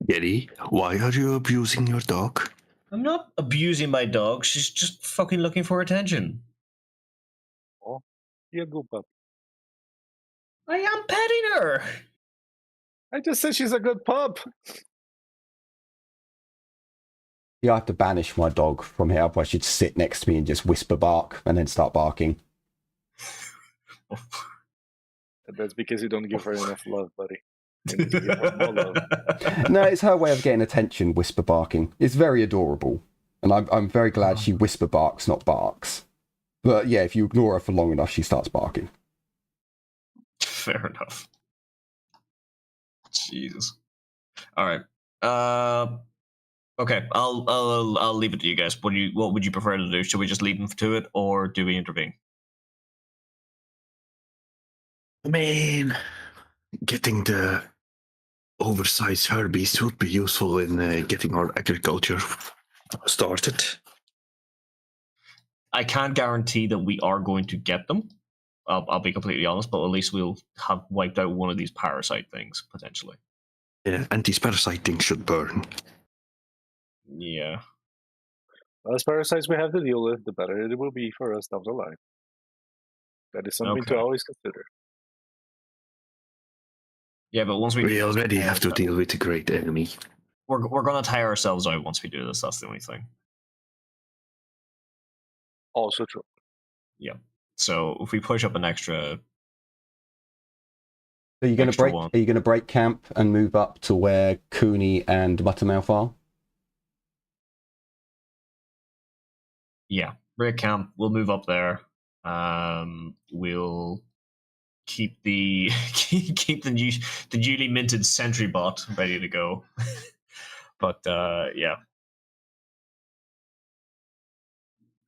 Gary, why are you abusing your dog? I'm not abusing my dog. She's just fucking looking for attention. Oh, yeah, go pup. I am petting her. I just said she's a good pup. Yeah, I have to banish my dog from here. Otherwise, she'd sit next to me and just whisper bark and then start barking. That's because you don't give her enough love, buddy. You need to give her more love. No, it's her way of getting attention, whisper barking. It's very adorable. And I'm very glad she whisper barks, not barks. But yeah, if you ignore her for long enough, she starts barking. Fair enough. Jesus. All right. Okay. I'll leave it to you guys. What would you prefer to do? Should we just leave them to it, or do we intervene? I mean, getting the oversized herbies would be useful in getting our agriculture started. I can't guarantee that we are going to get them. I'll be completely honest, but at least we'll have wiped out one of these parasite things potentially. Yeah, and these parasite things should burn. Yeah. The less parasites we have to deal with, the better it will be for us down the line. That is something to Okay. always consider. Yeah, but once We already have to deal with a great enemy. we're gonna tire ourselves out once we do this. That's the only thing. Also true. Yeah. So if we push up an extra, So you're going to Extra break? one. Are you going to break camp and move up to where Cooney and Muttermouth are? yeah, break camp. We'll move up there. We'll keep the keep the newly minted sentry bot ready to go. But yeah.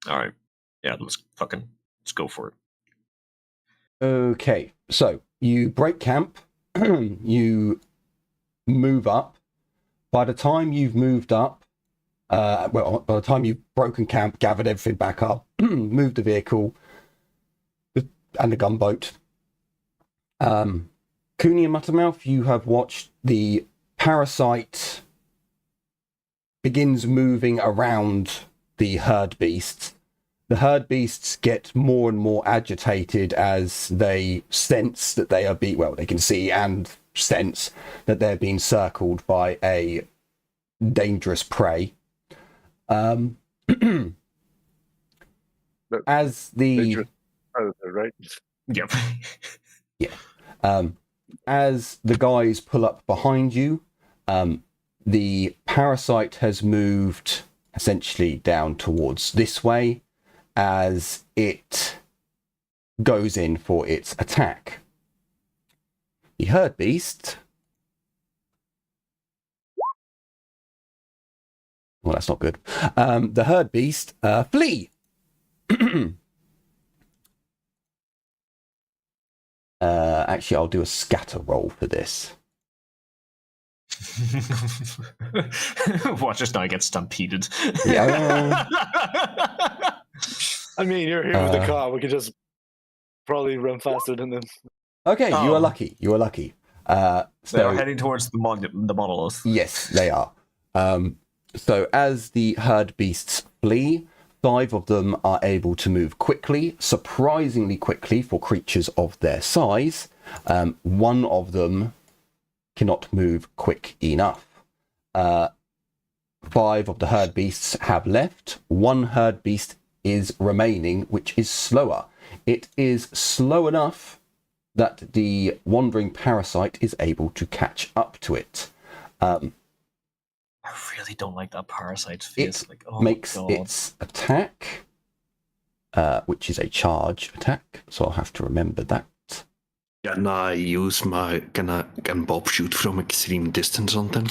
All right. Yeah, let's go for it. Okay, so you break camp, you move up. By the time you've moved up, by the time you've broken camp, gathered everything back up, moved the vehicle and the gunboat, Cooney and Muttermouth, you have watched the parasite begins moving around the herd beasts. The herd beasts get more and more agitated as they sense that they are they can see and sense that they're being circled by a dangerous prey. As the Dangerous predator, right? Yep. As the guys pull up behind you, the parasite has moved essentially down towards this way as it goes in for its attack. The herd beast. Well, that's not good. The herd beast flee. Actually, I'll do a scatter roll for this. Watch us now get stampeded. Yeah. I mean, you're here with the car. We could just probably run faster than them. Okay, you Oh. are lucky. You are lucky. They're So heading towards the monolith. yes, they are. So as the herd beasts flee, 5 of them are able to move quickly, surprisingly quickly for creatures of their size. 1 of them cannot move quick enough. 5 of the herd beasts have left. 1 herd beast is remaining, which is slower. It is slow enough that the wandering parasite is able to catch up to it. I really don't like that parasite's face. It like, oh makes God. its attack. which is a charge attack. So I'll have to remember that. Can Bob shoot from extreme distance on them?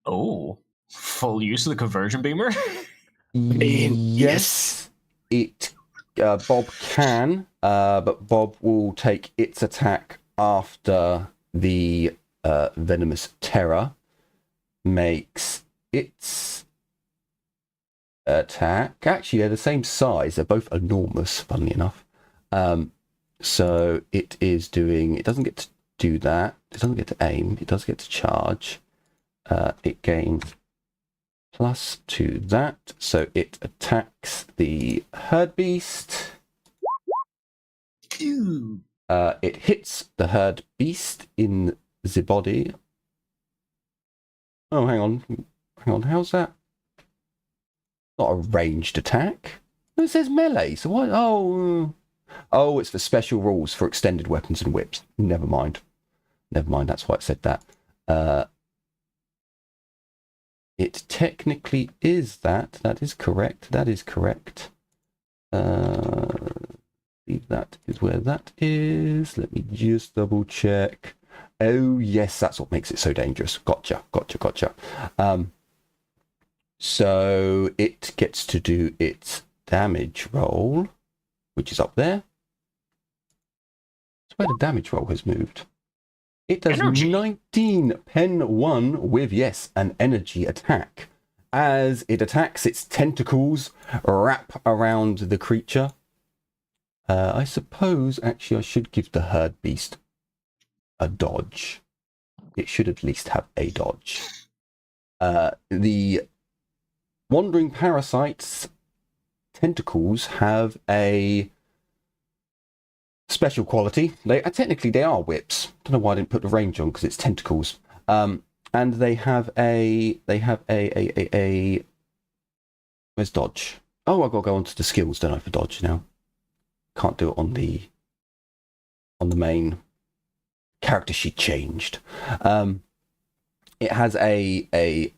Oh, full use of the conversion beamer. Yes, it. Bob can, but Bob will take its attack after the venomous terror makes its attack. Actually, they're the same size. They're both enormous, funnily enough. So it is doing. It doesn't get to do that. It doesn't get to aim. It does get to charge. It gains plus to that, so it attacks the herd beast. It hits the herd beast in the body. Oh, hang on. How's that? Not a ranged attack. It says melee. So what? Oh, it's for special rules for extended weapons and whips. Never mind. That's why it said that. It technically is that. That is correct. That is where that is. Let me just double check. Oh, yes, that's what makes it so dangerous. Gotcha. So it gets to do its damage roll, which is up there. That's where the damage roll has moved. It does Energy. 19 pen 1 with, yes, an energy attack. As it attacks, its tentacles wrap around the creature. I suppose, actually, I should give the herd beast a dodge. It should at least have a dodge. The wandering parasite's tentacles have a special quality. Technically they are whips. Don't know why I didn't put the range on because it's tentacles. And they have a where's dodge? Oh, I've got to go onto the skills, don't I, for dodge now? Can't do it on the main character sheet changed. It has a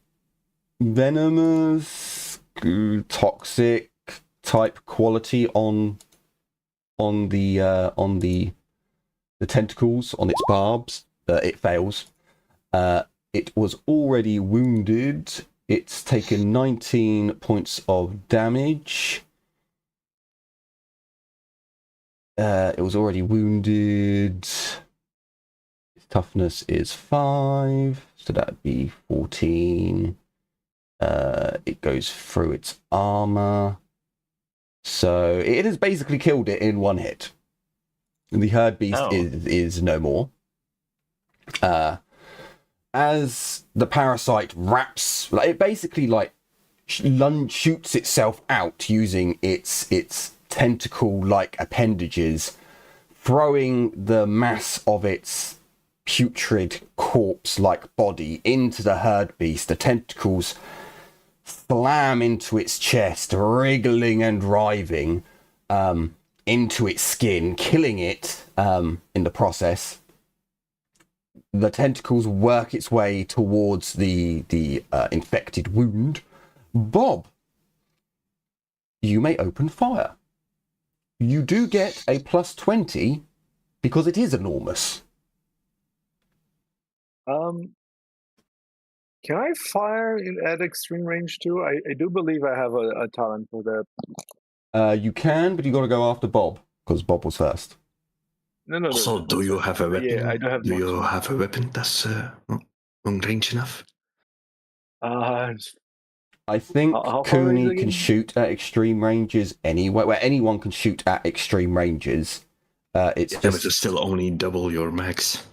venomous, toxic type quality on the tentacles, on its barbs. It fails. It was already wounded. It's taken 19 points of damage. It was already wounded. Its toughness is 5, so that'd be 14. It goes through its armor. So it has basically killed it in one hit. The herd beast is no more. As the parasite wraps, it basically shoots itself out using its tentacle-like appendages, throwing the mass of its putrid corpse-like body into the herd beast. The tentacles slam into its chest, wriggling and writhing into its skin, killing it in the process. The tentacles work its way towards the infected wound. Bob, you may open fire. You do get a plus 20 because it is enormous. Can I fire at extreme range too? I do believe I have a talent for that. You can, but you got to go after Bob because Bob was first. No. Also, do you have a weapon? Yeah, I do have. Do you have a weapon that's on range enough? I think how far is Cooney it can again? shoot at extreme ranges anywhere, where anyone can shoot at extreme ranges. It's But it's still only double your max.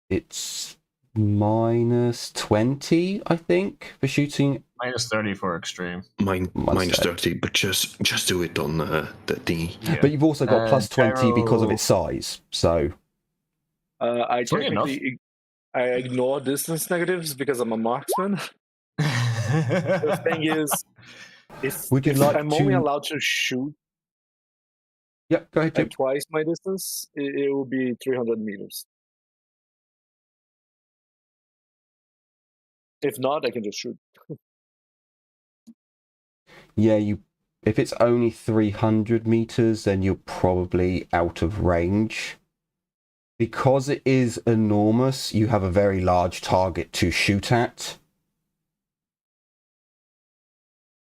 it's minus 20, I think, for shooting. Minus 30 for extreme. Minus 30, but just do it on the thingy. Yeah. But you've also got plus 20 because of gyro- its size. So I Funny enough. technically I ignore distance negatives because I'm a marksman. The thing is, if Would you like I'm only to- allowed to shoot yeah, go ahead, Jim. at twice my distance, it will be 300 meters. If not, I can just shoot. Yeah, if it's only 300 meters, then you're probably out of range. Because it is enormous, you have a very large target to shoot at.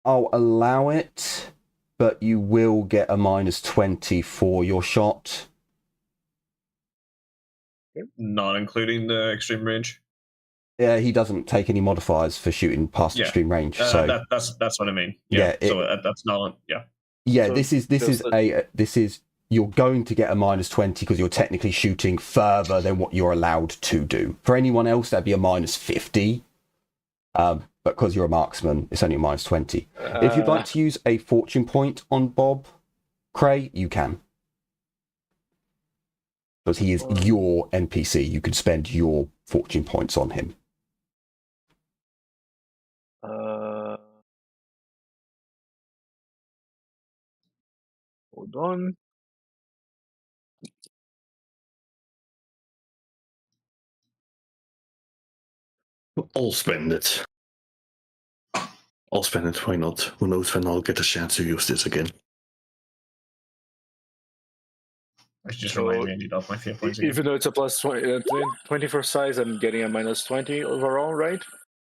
I'll allow it, but you will get a -20 for your shot. Not including the extreme range. Yeah, he doesn't take any modifiers for shooting past extreme range. So that's what I mean. Yeah, That's not. Yeah. yeah, So this is you're going to get a -20 because you're technically shooting further than what you're allowed to do. For anyone else, that'd be a -50. But because you're a marksman, it's only a -20. If you'd like to use a fortune point on Bob Cray, you can. Because he is your NPC, you can spend your fortune points on him. Hold on. I'll spend it. I'll spend it, why not? Who knows when I'll get a chance to use this again. I should just So, remind me I need off my fear points again. Even though it's a plus 20 for size, I'm getting a -20 overall, right?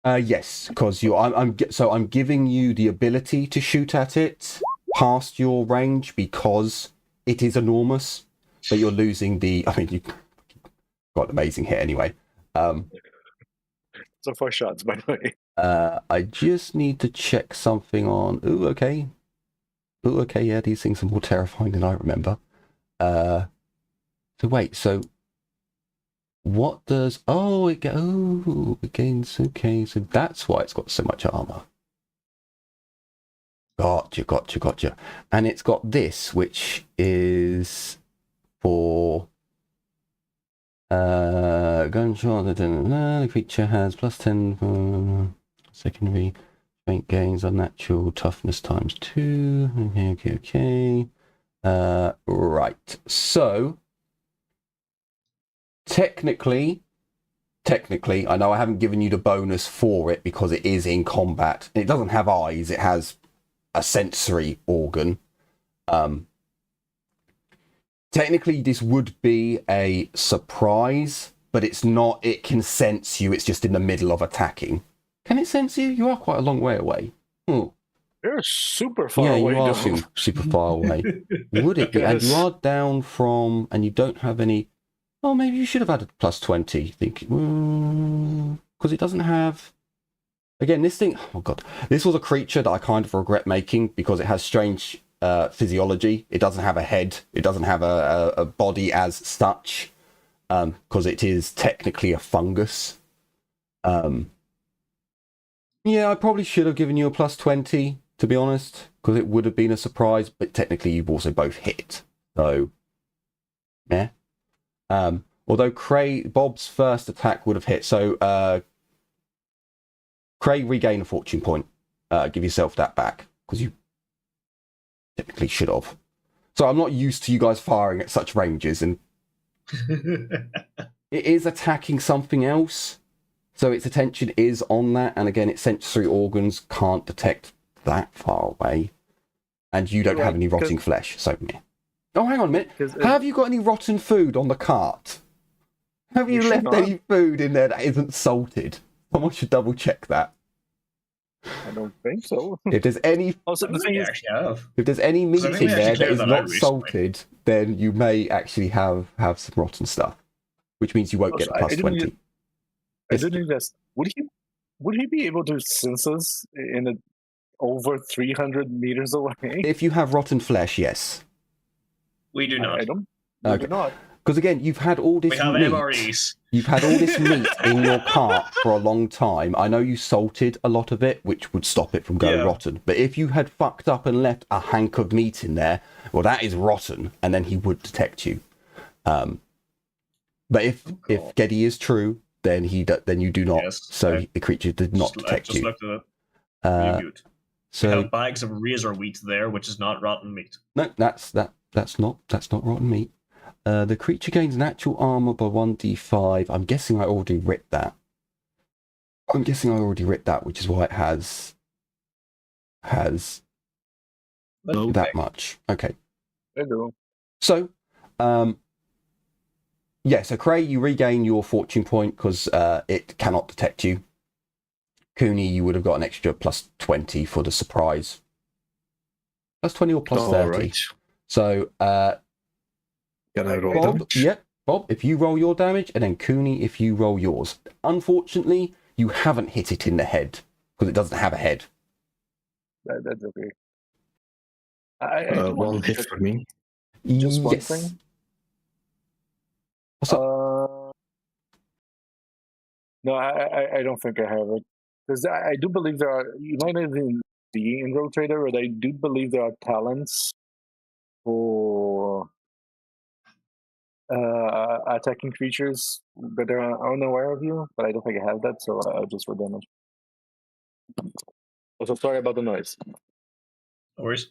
Yes, because I'm giving you the ability to shoot at it past your range because it is enormous, but you're losing the. I mean, you got an amazing hit anyway. So 4 shots, by the way. I just need to check something on. Ooh, okay. Yeah, these things are more terrifying than I remember. So wait, so what does? Oh, it gains. Okay, so that's why it's got so much armor. Gotcha. And it's got this, which is for gunshot. The creature has +10 secondary strength gains, unnatural toughness ×2. Okay. Right. So technically, I know I haven't given you the bonus for it because it is in combat. It doesn't have eyes. It has a sensory organ. Technically, this would be a surprise, but it's not. It can sense you. It's just in the middle of attacking. Can it sense you? You are quite a long way away. You're super far away. Yeah, you are though. super far away. Would it be? And you are down from, and you don't have any. Oh, maybe you should have added +20. Think because it doesn't have. Again, this thing. Oh god, this was a creature that I kind of regret making because it has strange physiology. It doesn't have a head. It doesn't have a body as such. Because it is technically a fungus. Yeah, I probably should have given you a +20, to be honest, because it would have been a surprise, but technically you've also both hit. So, yeah. Although Bob's first attack would have hit. So, Cray, regain a fortune point. Give yourself that back, because you technically should have. So I'm not used to you guys firing at such ranges, and it is attacking something else. So its attention is on that, and again, its sensory organs can't detect that far away. And you don't have any rotting flesh, so yeah. Oh, hang on a minute. Have you got any rotten food on the cart? Have you left any food in there that isn't salted? Someone should double check that. I don't think so. If there's any, Also, the thing is, if there's any meat in there that is not recently. salted, then you may actually have some rotten stuff, which means you won't get a +20. I didn't invest. Would he be able to sense us in over 300 meters away? If you have rotten flesh, yes. We do not. I don't. We do not. Because again, you've had all this We have meat. MREs. You've had all this meat in your cart for a long time. I know you salted a lot of it, which would stop it from going rotten. But if you had fucked up and left a hank of meat in there, well, that is rotten, and then he would detect you. But if Geddy is true, then you do not. Yes, so the creature did not detect I just you. looked at it. Good. So we have bags of razor wheat there, which is not rotten meat. no, that's not rotten meat. The creature gains natural armor by 1d5. I'm guessing I already writ that. Which is why it has No. That much. Okay. I do. So, so Cray, you regain your fortune point because it cannot detect you. Cooney, you would have got an extra plus 20 for the surprise. Plus 20 or plus 30. Right. So, Can I roll Bob, damage? yep, Bob, if you roll your damage, and then Cooney, if you roll yours. Unfortunately, you haven't hit it in the head because it doesn't have a head. That's okay. I do want One to hit check for me. just one Yes. thing. What's up? No, I don't think I have it. Because I do believe there are, you might not even see in Rotator, but I do believe there are talents for attacking creatures that are unaware of you, but I don't think I have that, so I'll just roll damage. Also, sorry about the noise. No worries.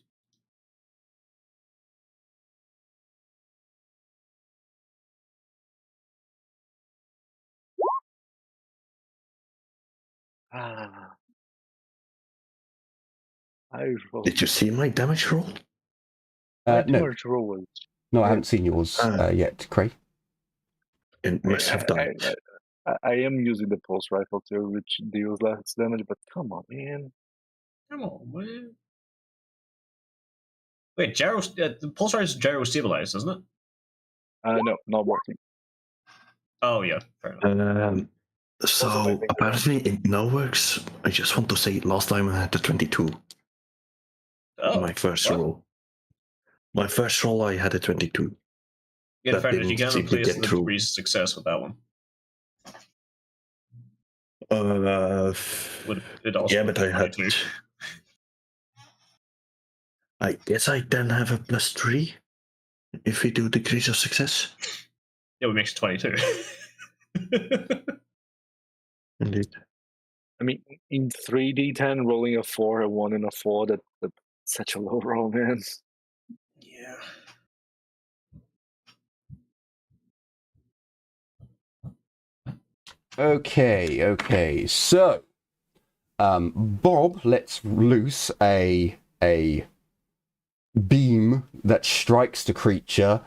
I rolled. Did you see my damage roll? My No. damage roll was. No, I haven't seen yours yet, Cray. It must have done. I am using the pulse rifle too, which deals less damage, but come on, man. Come on, man. Wait, the pulse rifle is gyro stabilized, isn't it? No, not working. Oh yeah, fair enough. So apparently it now works. I just want to say last time I had the 22. My first roll. My first roll I had a 22. Yeah, That fair enough. You didn't can seem to replace get the through. degrees of success with that one. It also Yeah, but I had. 22. I guess I then have a +3 if we do degrees of success. Yeah, it makes it 22. Indeed. I mean, in 3d10, rolling a 4, a 1, and a 4, that's such a low roll, man. Yeah. Okay. So, Bob lets loose a beam that strikes the creature.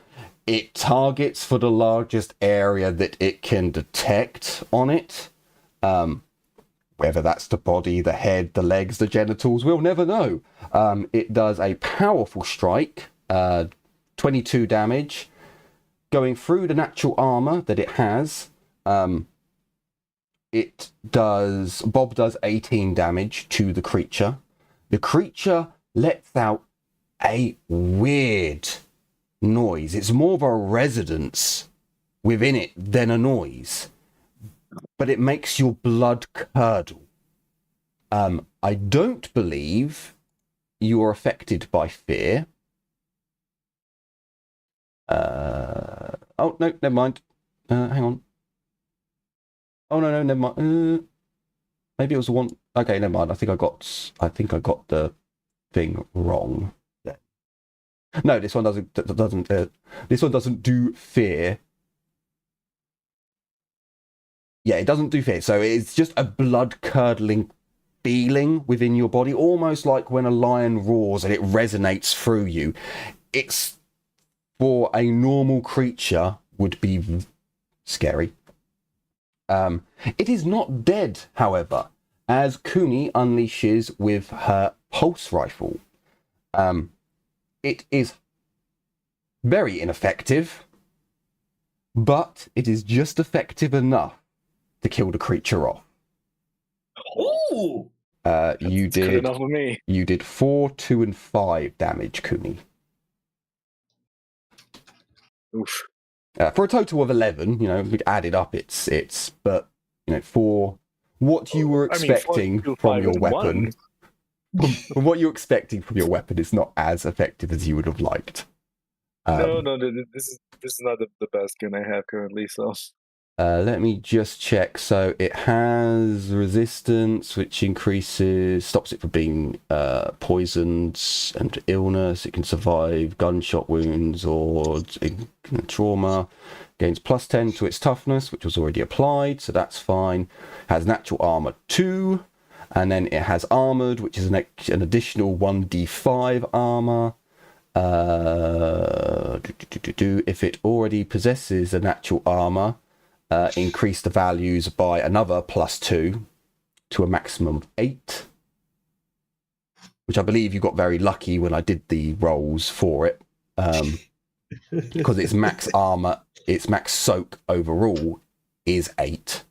It targets for the largest area that it can detect on it. Whether that's the body, the head, the legs, the genitals, we'll never know. It does a powerful strike, 22 damage, going through the natural armor that it has. Bob does 18 damage to the creature. The creature lets out a weird noise. It's more of a resonance within it than a noise, but it makes your blood curdle. I don't believe you are affected by fear. Oh no, never mind. Hang on. Oh no, never mind. Maybe it was the one. Okay, never mind. I think I got the thing wrong. No, this one doesn't. This one doesn't do fear. Yeah, it doesn't do fear. So it's just a blood curdling feeling within your body, almost like when a lion roars and it resonates through you. It's for a normal creature would be scary. It is not dead, however, as Cooney unleashes with her pulse rifle. It is very ineffective, but it is just effective enough to kill the creature off. Ooh! You Good did enough for me. You did 4, 2, and 5 damage, Cooney. Oof. For a total of 11, we added up, it's but for what you were expecting from your weapon, from what you're expecting from your weapon, it's not as effective as you would have liked. No, this is not the best gun I have currently, so. Let me just check. So it has resistance, which stops it from being poisoned and illness. It can survive gunshot wounds or trauma. Gains +10 to its toughness, which was already applied, so that's fine. Has natural armor 2. And then it has armored, which is an additional 1d5 armor. If it already possesses a natural armor, increase the values by another +2 to a maximum of 8. Which I believe you got very lucky when I did the rolls for it. Because its max armor, its max soak overall is 8.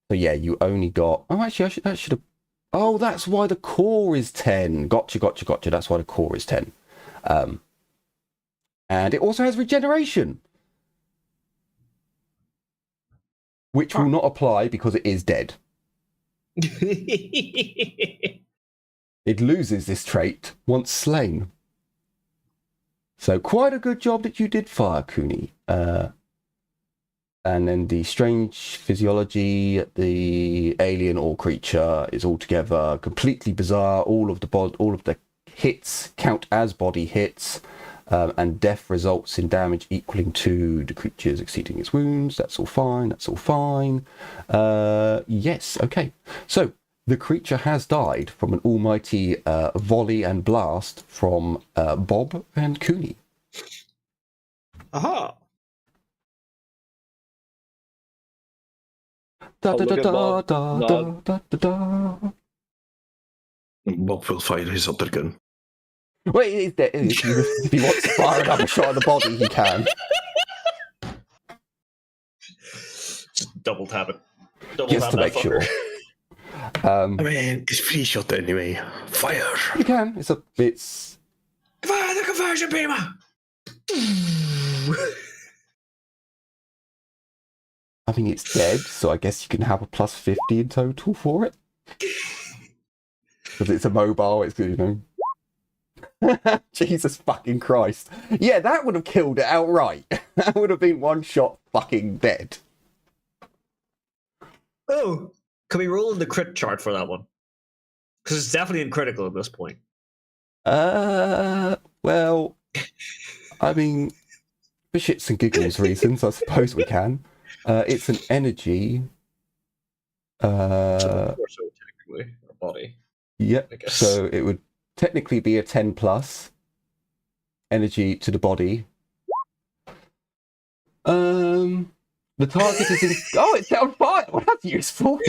So yeah, you only got... Oh, actually, that should have... Oh, that's why the core is 10. Gotcha. That's why the core is 10. And it also has regeneration. Which will not apply because it is dead. It loses this trait once slain. So quite a good job that you did, Fire Cooney. And then the strange physiology, the alien or creature is altogether completely bizarre. All of the hits count as body hits, and death results in damage equaling to the creature's exceeding its wounds. That's all fine. Yes, okay. So the creature has died from an almighty volley and blast from Bob and Cooney. Aha! Da, Oh, da, look da, at Bob. da, Nod. da, da, da. Bob will fire his other gun. Wait, if he wants to fire another shot at the body, he can. Just double tap it. Just to make sure. I mean, it's free shot anyway. Fire! You can. It's Fire the conversion beamer! I mean, it's dead, so I guess you can have a +50 in total for it. Because it's a mobile, it's good, you know. Jesus fucking Christ. Yeah, that would have killed it outright. That would have been one shot fucking dead. Oh, can we roll in the crit chart for that one? Because it's definitely in critical at this point. Well, I mean, for shits and giggles reasons, I suppose we can. It's an energy. So technically, our body. Yep. I guess. So it would technically be a 10+ energy to the body. The target is in. Oh, it's on fire. Well, that's useful.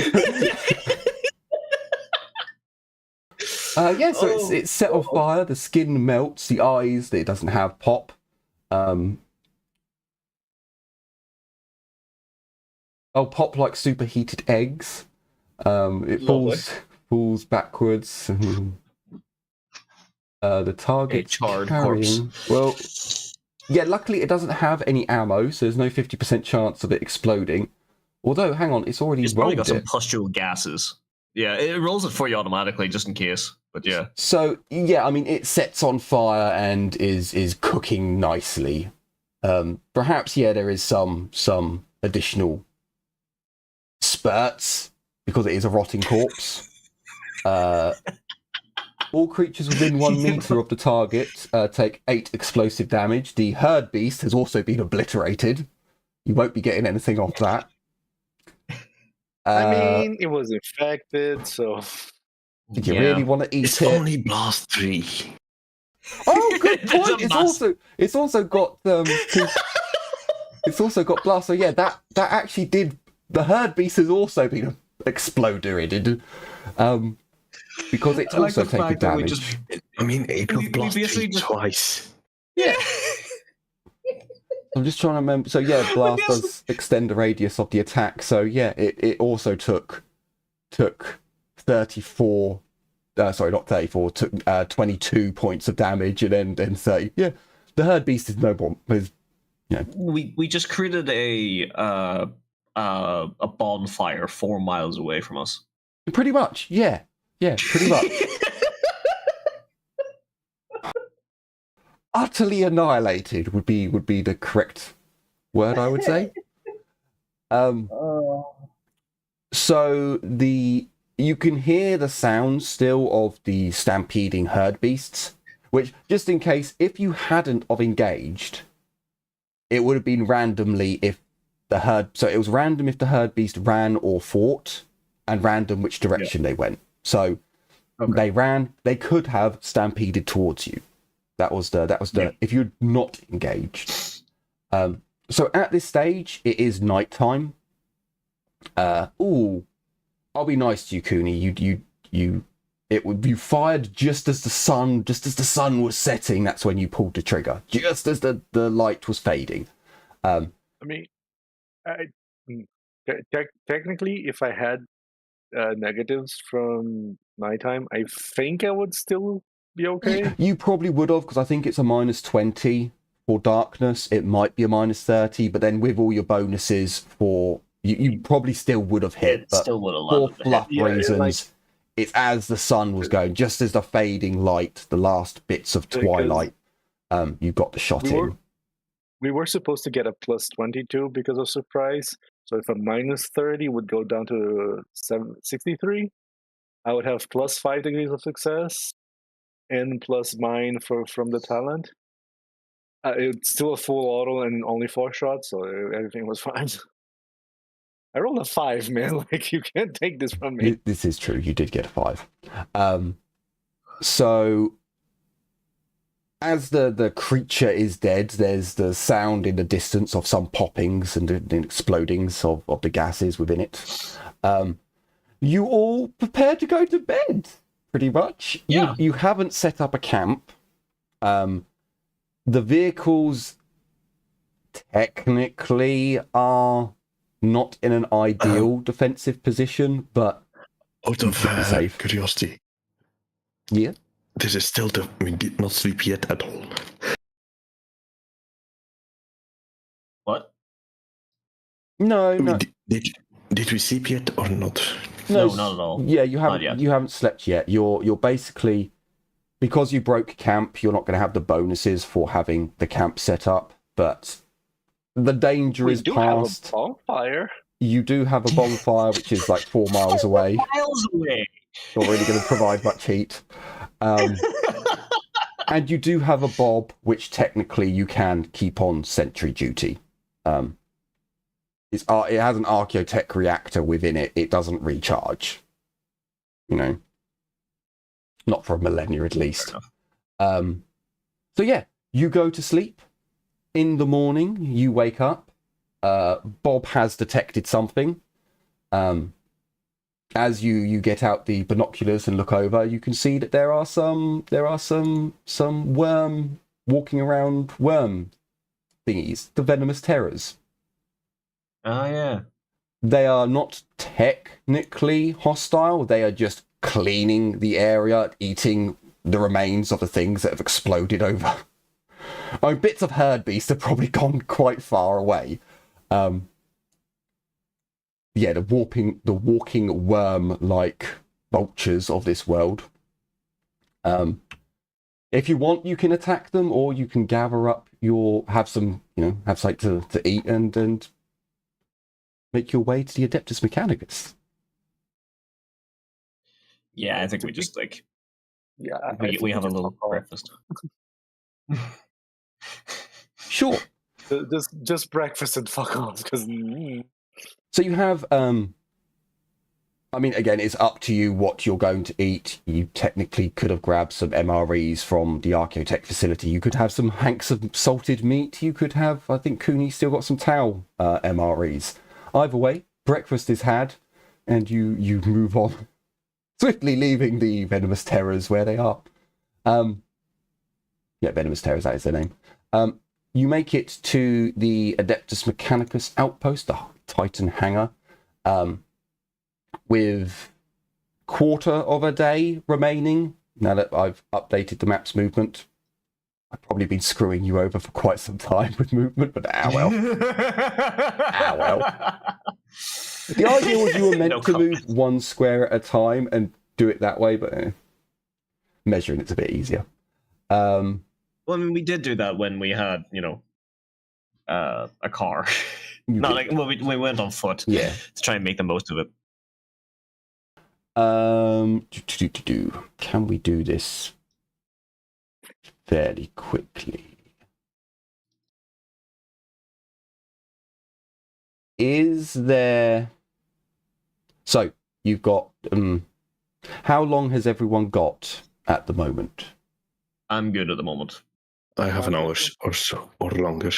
Yeah. So it's set on fire. The skin melts. The eyes. It doesn't have pop. Pop like superheated eggs. It falls backwards. The target's charred carrying... Well, yeah, luckily it doesn't have any ammo, so there's no 50% chance of it exploding. Although, hang on, it's already probably rolled got some it. pustule gases. Yeah, it rolls it for you automatically, just in case. But yeah. So, yeah, I mean, it sets on fire and is cooking nicely. Perhaps, yeah, there is some additional spurts, because it is a rotting corpse. All creatures within 1 meter of the target take 8 explosive damage. The herd beast has also been obliterated. You won't be getting anything off that. I mean, it was infected, so... Did you really want to eat It's it? only blast 3. Oh, good point. It's It's also got it's also got blast. So yeah, that actually did. The herd beast has also been exploded. Because it's also taken damage. I mean, it got we blast 3 basically just- twice. Yeah. I'm just trying to remember. So yeah, blast does extend the radius of the attack. So yeah, it also took 34. Sorry, not 34. Took 22 points of damage, and then 30. Yeah, the herd beast is no bomb. We just created a bonfire 4 miles away from us. Pretty much. Yeah, pretty much. Utterly annihilated would be the correct word, I would say. So you can hear the sounds still of the stampeding herd beasts, which, just in case, if you hadn't have engaged, it would have been randomly if the herd... So it was random if the herd beast ran or fought, and random which direction they went. So Okay. they ran. They could have stampeded towards you. That was the if you'd not engaged. So at this stage, it is nighttime. I'll be nice to you, Cooney. You fired just as the sun was setting. That's when you pulled the trigger. Just as the light was fading. I mean, technically, if I had negatives from nighttime, I think I would still be okay. You probably would have, because I think it's a -20 for darkness. It might be a -30, but then with all your bonuses for you probably still would have hit. It But still would have for landed the hit. fluff Yeah, reasons, it's as the sun was going, just as the fading light, the last bits of twilight, you got the shot in. We were supposed to get a +22 because of surprise. So if a -30 would go down to 63, I would have +5 degrees of success and plus mine from the talent. It's still a full auto and only 4 shots, so everything was fine. I rolled a 5, man. Like, you can't take this from me. This is true. You did get a 5. So as the creature is dead, there's the sound in the distance of some poppings and explodings of the gases within it. You all prepare to go to bed, pretty much. Yeah. You haven't set up a camp. The vehicles technically are not in an ideal defensive position, but Out of safe. curiosity, yeah. this is still we did not sleep yet at all. What? No. Did we sleep yet or not? No, not at all. Yeah, you Not haven't. yet. You haven't slept yet. You're basically, because you broke camp, you're not going to have the bonuses for having the camp set up. But the danger is past. Have a bonfire. You do have a bonfire, which is like 4 miles away. Miles away. Not really going to provide much heat. And you do have a bob, which technically you can keep on sentry duty. It has an archaeotech reactor within it. It doesn't recharge. You know, not for a millennia at least. So yeah, you go to sleep. In the morning, you wake up. Bob has detected something. As you get out the binoculars and look over, you can see that there are some worm walking around, worm thingies, the venomous terrors. Oh yeah. They are not technically hostile. They are just cleaning the area, eating the remains of the things that have exploded over. I mean, bits of herd beast have probably gone quite far away. Yeah, the walking worm-like vultures of this world. If you want, you can attack them, or you can gather up have something to eat and make your way to the Adeptus Mechanicus. Yeah, I think we just Yeah, we have a little breakfast. Sure. Just breakfast and fuck off, because. So you have, I mean, again, it's up to you what you're going to eat. You technically could have grabbed some MREs from the Archaeotech facility. You could have some hanks of salted meat. You could have, I think Cooney's still got some Tau MREs. Either way, breakfast is had, and you move on, swiftly leaving the Venomous Terrors where they are. Yeah, Venomous Terrors, that is their name. You make it to the Adeptus Mechanicus outpost, the Titan hangar, with quarter of a day remaining. Now that I've updated the map's movement, I've probably been screwing you over for quite some time with movement, but well. Well. The idea was you were meant to move 1 square at a time and do it that way, but measuring it's a bit easier. Well, I mean, we did do that when we had, a car. Not like we went on foot. Yeah. To try and make the most of it. Can we do this fairly quickly? Is there... So, you've got How long has everyone got at the moment? I'm good at the moment. I have an hour or so, or longer.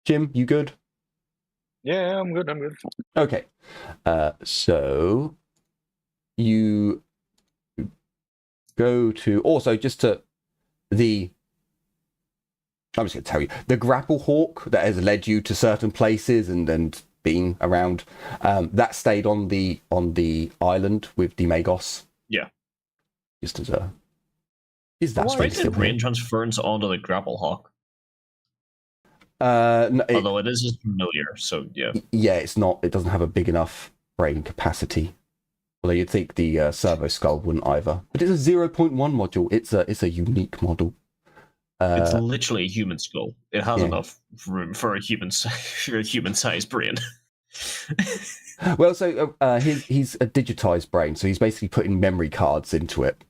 Jim, you good? Yeah, I'm good. Okay. So you go to also just to the. I'm just going to tell you the grapple hawk that has led you to certain places and been around. That stayed on the island with the Magos. Yeah. Just as a. Is that Why straight did still brain here? transference onto the grapple hawk? No, Although it is just familiar, so yeah. Yeah, it's not. It doesn't have a big enough brain capacity. Although you'd think the servo skull wouldn't either. But it's a 0.1 module. It's a unique model. It's literally a human skull. It has yeah. enough room for a human-sized brain. Well, so he's a digitized brain, so he's basically putting memory cards into it.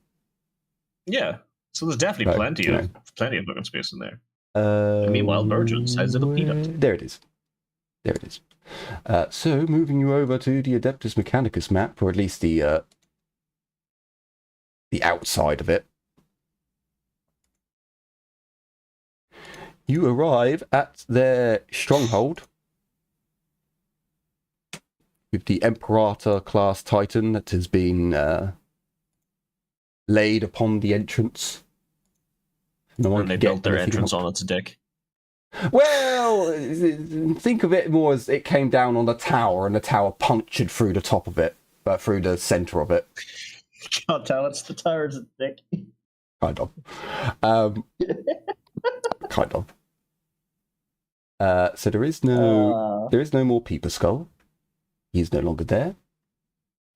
Yeah, so there's definitely plenty of fucking space in there. And meanwhile, Virgin size of a peanut. There it is. There it is. So moving you over to the Adeptus Mechanicus map, or at least the outside of it. You arrive at their stronghold with the Imperator class Titan that has been laid upon the entrance. No one And they can get built their anything entrance out. on its dick. Well, think of it more as it came down on the tower and the tower punctured through the top of it, through the center of it. Can't tell it's the tower's dick. Kind of. Kind of. So there is no more Peeper Skull. He's no longer there.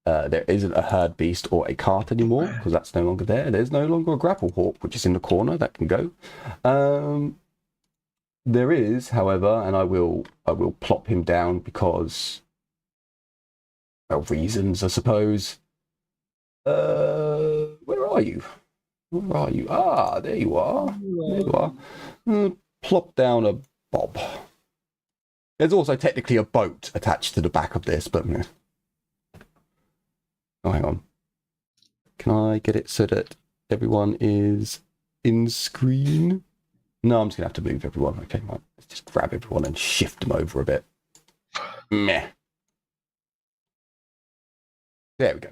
There isn't a herd beast or a cart anymore because that's no longer there. There's no longer a grapple hawk, which is in the corner that can go. There is, however, and I will plop him down because of reasons, I suppose. Where are you? Where are you? Ah, there you are. There you are. Plop down a bob. There's also technically a boat attached to the back of this, but oh, hang on. Can I get it so that everyone is in screen? No, I'm just gonna have to move everyone. Okay, right. Let's just grab everyone and shift them over a bit. Meh. There we go.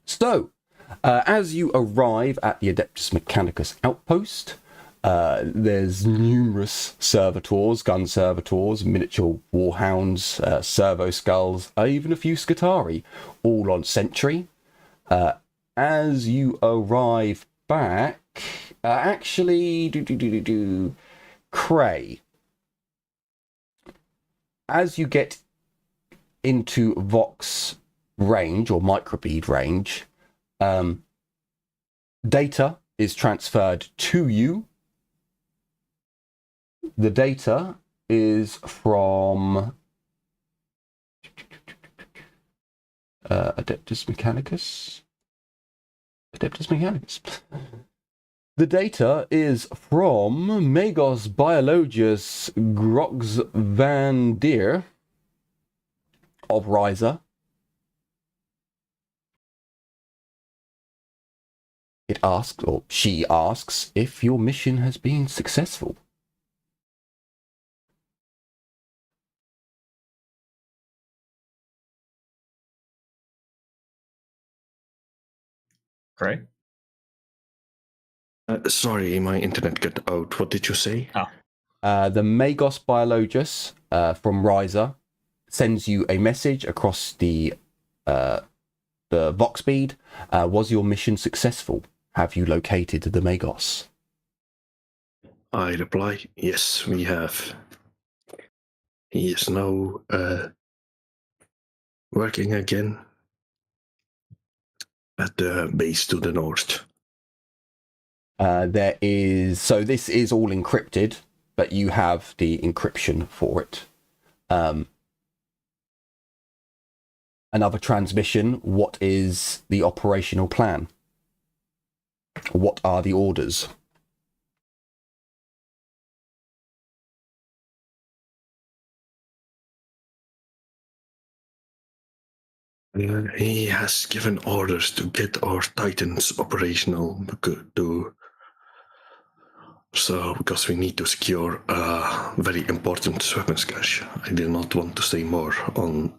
So, as you arrive at the Adeptus Mechanicus outpost, there's numerous servitors, gun servitors, miniature warhounds, servo skulls, even a few Scutari, all on sentry. As you arrive back, Cray. As you get into Vox range or microbead range, data is transferred to you. The data is from Adeptus Mechanicus. The data is from Magos Biologus Grox van Deer of Riser. It asks, or she asks, if your mission has been successful. Great. Sorry, my internet got out. What did you say? The Magos Biologus from Riser sends you a message across the Vox bead. Was your mission successful? Have you located the Magos? I reply, yes, we have. He is now working again at the base to the north. There is, so this is all encrypted, but you have the encryption for it. Another transmission, what is the operational plan? What are the orders? He has given orders to get our Titans operational because we need to secure a very important weapons cache. I did not want to say more on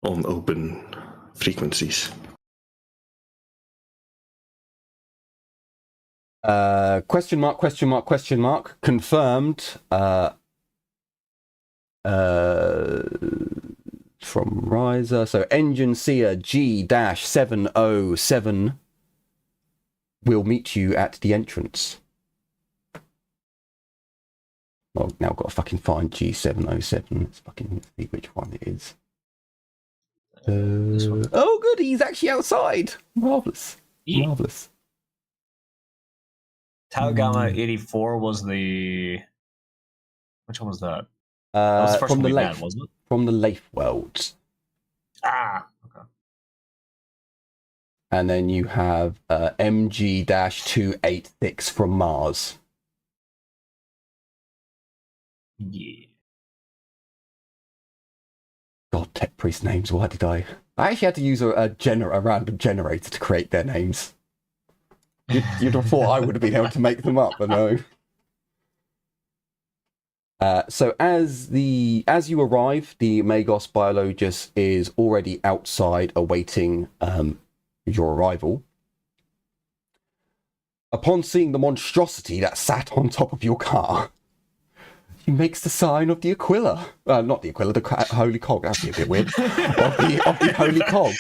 open frequencies. Question mark, question mark, question mark. Confirmed. From Riser. So Engine Seer G-707 will meet you at the entrance. Well, now I've got to fucking find G707. Let's fucking see which one it is. Oh, good. He's actually outside. Marvelous. Yeah. Marvelous. Tau Gamma 84 was the... Which one was that? That was the first From one the we Leif, met, wasn't it? from the Leif world. Ah, okay. And then you have MG-286 from Mars. Yeah. God, tech priest names. Why did I actually had to use a random generator to create their names. You'd have thought I would have been able to make them up, but no. So as you arrive, the Magos biologist is already outside awaiting your arrival. Upon seeing the monstrosity that sat on top of your car, he makes the sign of the Aquila. Not the Aquila, the Holy Cog. That'd be a bit weird. of the Holy Cog.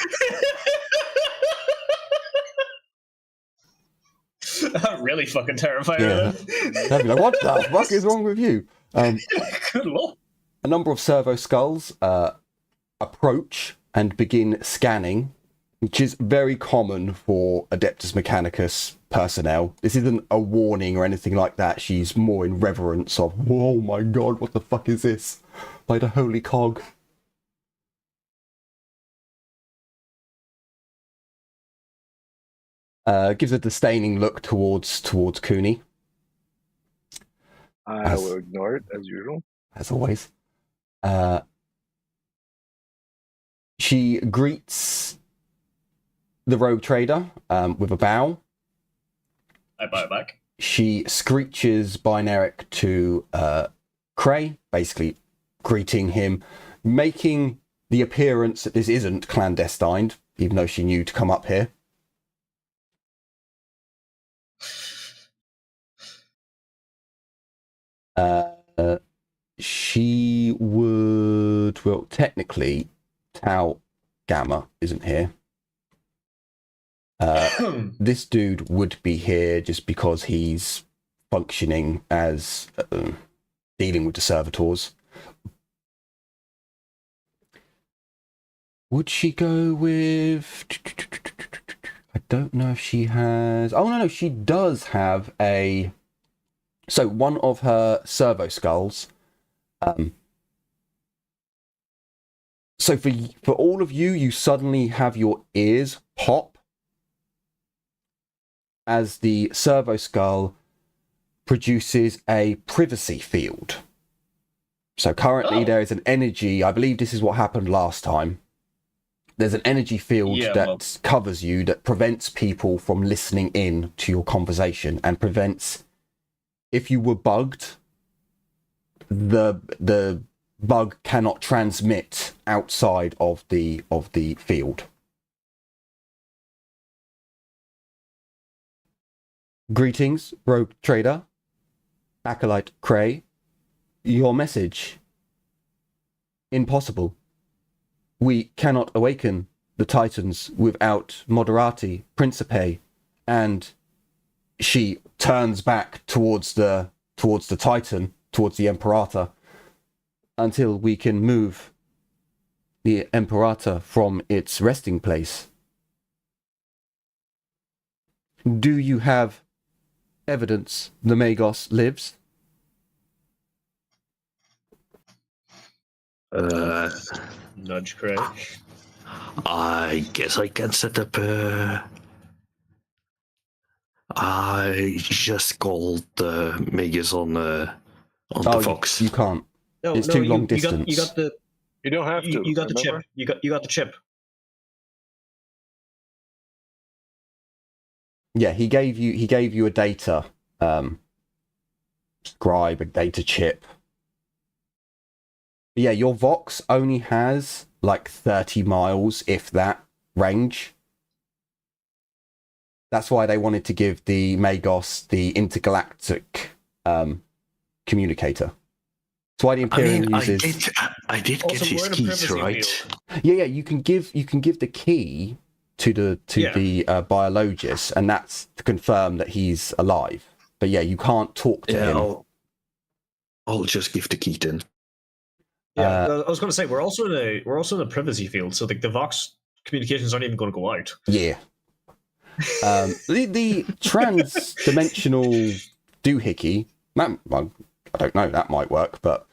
I'm really fucking terrified Yeah. of it. That'd be like, what the fuck is wrong with you? Good lord. A number of servo skulls approach and begin scanning, which is very common for Adeptus Mechanicus personnel. This isn't a warning or anything like that. She's more in reverence of, oh my god, what the fuck is this? By the Holy Cog. Gives a disdaining look towards Cooney. I will ignore it as usual. As always. She greets the rogue trader with a bow. I buy it back. She screeches Binaric to Cray, basically greeting him, making the appearance that this isn't clandestine, even though she knew to come up here. She would, well, technically, Tau Gamma isn't here. This dude would be here just because he's functioning as dealing with the servitors. Would she go with... I don't know if she has... Oh, no, she does have a... So one of her servo skulls... So for all of you, you suddenly have your ears pop as the servo skull produces a privacy field. So currently there is an energy, I believe this is what happened last time. There's an energy field that covers you that prevents people from listening in to your conversation and prevents, if you were bugged, the bug cannot transmit outside of the field. Greetings, rogue trader. Acolyte Cray. Your message. Impossible. We cannot awaken the Titans without Moderati, Principe, and she turns back towards the Titan, towards the Imperator, until we can move the Imperator from its resting place. Do you have evidence the Magos lives? Nudge Craig. I guess I can set up I just called Magus on the Fox. You can't. No, It's too long distance. You got the. You don't have to. You got the chip. remember? You got the chip. Yeah, he gave you a data scribe, a data chip. But yeah, your Vox only has like 30 miles, if that, range. That's why they wanted to give the Magos the intergalactic communicator. That's why the Imperium uses. I did get Also, his we're in a keys privacy right. field. Yeah, you can give the key to the biologist, and that's to confirm that he's alive. But yeah, you can't talk to Yeah, him. I'll just give the key then. Yeah, I was going to say we're also in a privacy field, so the Vox communications aren't even going to go out. Yeah. The trans-dimensional doohickey, well, I don't know, that might work, but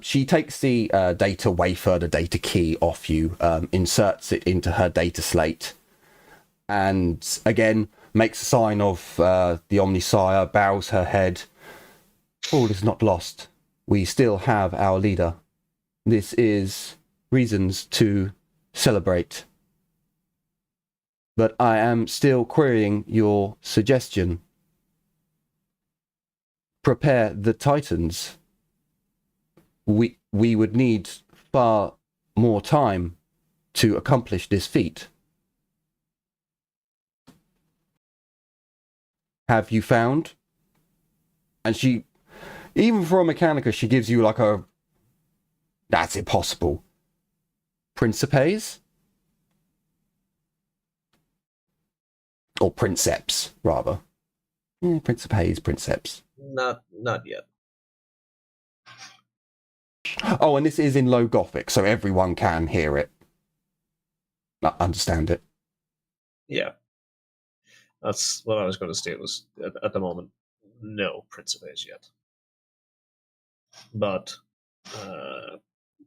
she takes the data wafer, the data key off you, inserts it into her data slate, and again makes a sign of the Omnisire, bows her head. All is not lost. We still have our leader. This is reasons to celebrate. But I am still querying your suggestion. Prepare the Titans. We would need far more time to accomplish this feat. Have you found? And she, even for a Mechanica, she gives you like a, that's impossible. Principes? Or princeps, rather. Principes, princeps. Not yet. Oh, and this is in low Gothic, so everyone can hear it. Understand it. Yeah, that's what I was going to state. Was at the moment, no principes yet, but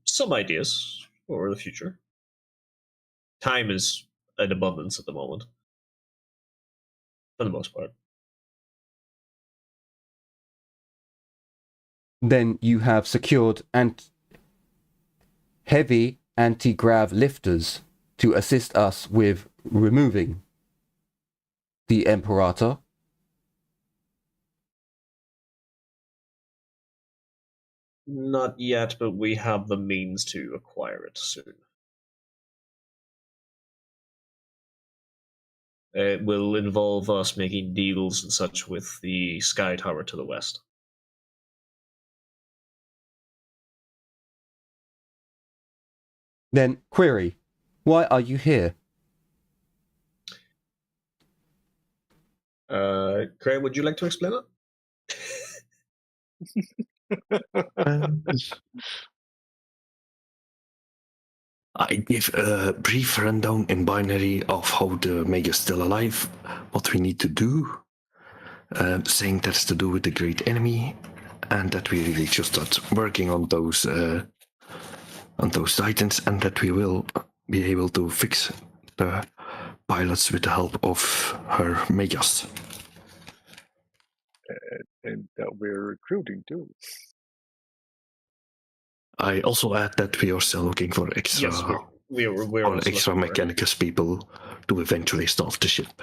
some ideas for the future. Time is in abundance at the moment, for the most part. Then you have secured heavy anti-grav lifters to assist us with removing the Imperator. Not yet, but we have the means to acquire it soon. It will involve us making deals and such with the Sky Tower to the west. Then, query, why are you here? Craig, would you like to explain it? I give a brief rundown in binary of how the Meg is still alive, what we need to do, saying that's to do with the great enemy, and that we really just start working on those titans, and that we will be able to fix the pilots with the help of her Megas. And that we're recruiting too. I also add that we are still looking for extra, Yes, we're also extra looking for it. Mechanicus people to eventually staff the ship.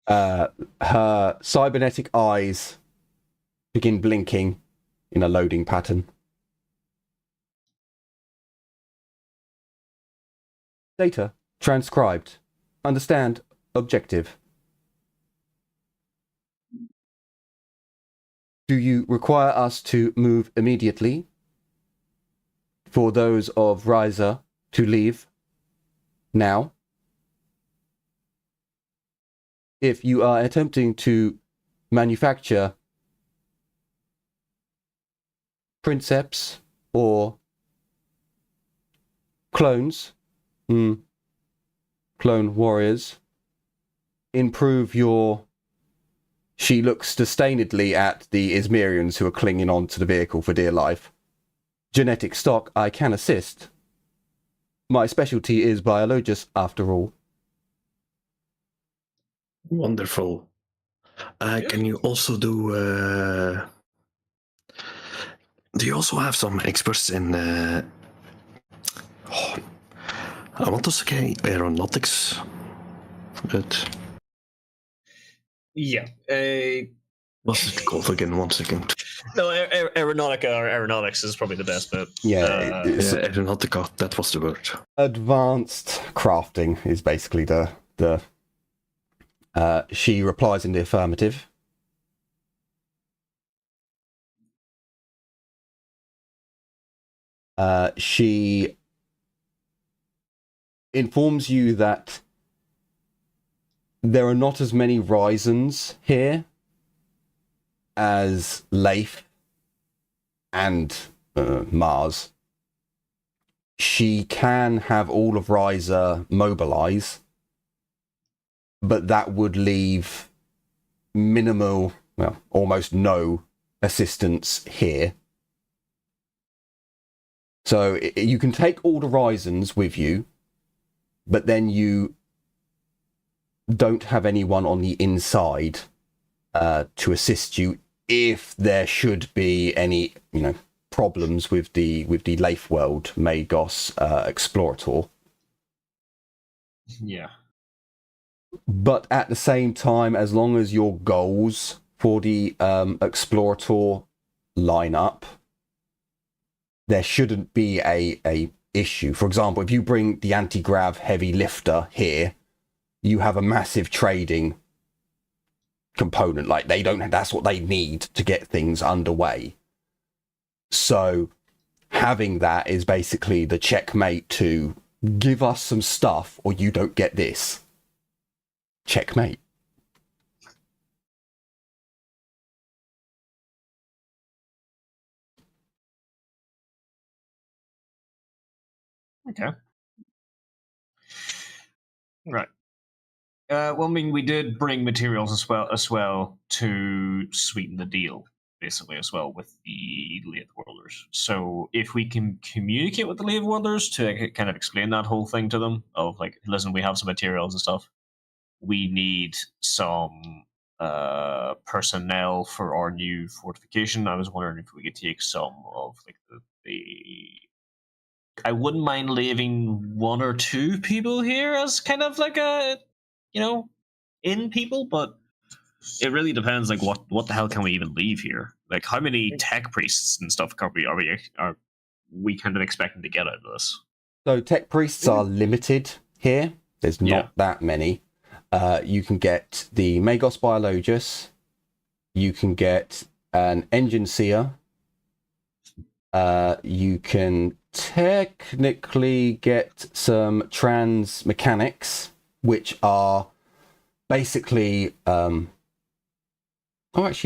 Her cybernetic eyes begin blinking in a loading pattern. Data transcribed. Understand objective. Do you require us to move immediately? For those of Riser to leave now? If you are attempting to manufacture princeps or clones, clone warriors, improve your... She looks disdainedly at the Izmirians who are clinging on to the vehicle for dear life. Genetic stock, I can assist. My specialty is biologist, after all. Wonderful. Can you also do you also have some experts in I want to say aeronautics, but Yeah. what's it called again? 1 second. No, aeronautics is probably the best bet. Yeah, it's Aeronautica, that was the word. advanced crafting is basically the she replies in the affirmative. She informs you that there are not as many Rysons here as Leif and Mars. She can have all of Ryza mobilize, but that would leave minimal, well, almost no assistance here. So you can take all the Rysons with you, but then you don't have anyone on the inside to assist you if there should be any, problems with the Leif World Magos Explorator. Yeah. But at the same time, as long as your goals for the Explorator line up, there shouldn't be a issue. For example, if you bring the anti-grav heavy lifter here, you have a massive trading component. Like that's what they need to get things underway. So having that is basically the checkmate to give us some stuff or you don't get this. Checkmate. Okay. Right. Well, I mean, we did bring materials as well to sweeten the deal, basically, as well with the Lathe Worlders. So if we can communicate with the Lathe Worlders to kind of explain that whole thing to them, of like, listen, we have some materials and stuff. We need some personnel for our new fortification. I was wondering if we could take some of like the I wouldn't mind leaving 1 or 2 people here as kind of like a, in people, but it really depends. Like, what the hell can we even leave here? Like, how many tech priests and stuff are we kind of expecting to get out of this? So tech priests are limited here. There's not that many. You can get the Magos Biologus. You can get an Engine Seer. You can technically get some trans mechanics, which are basically actually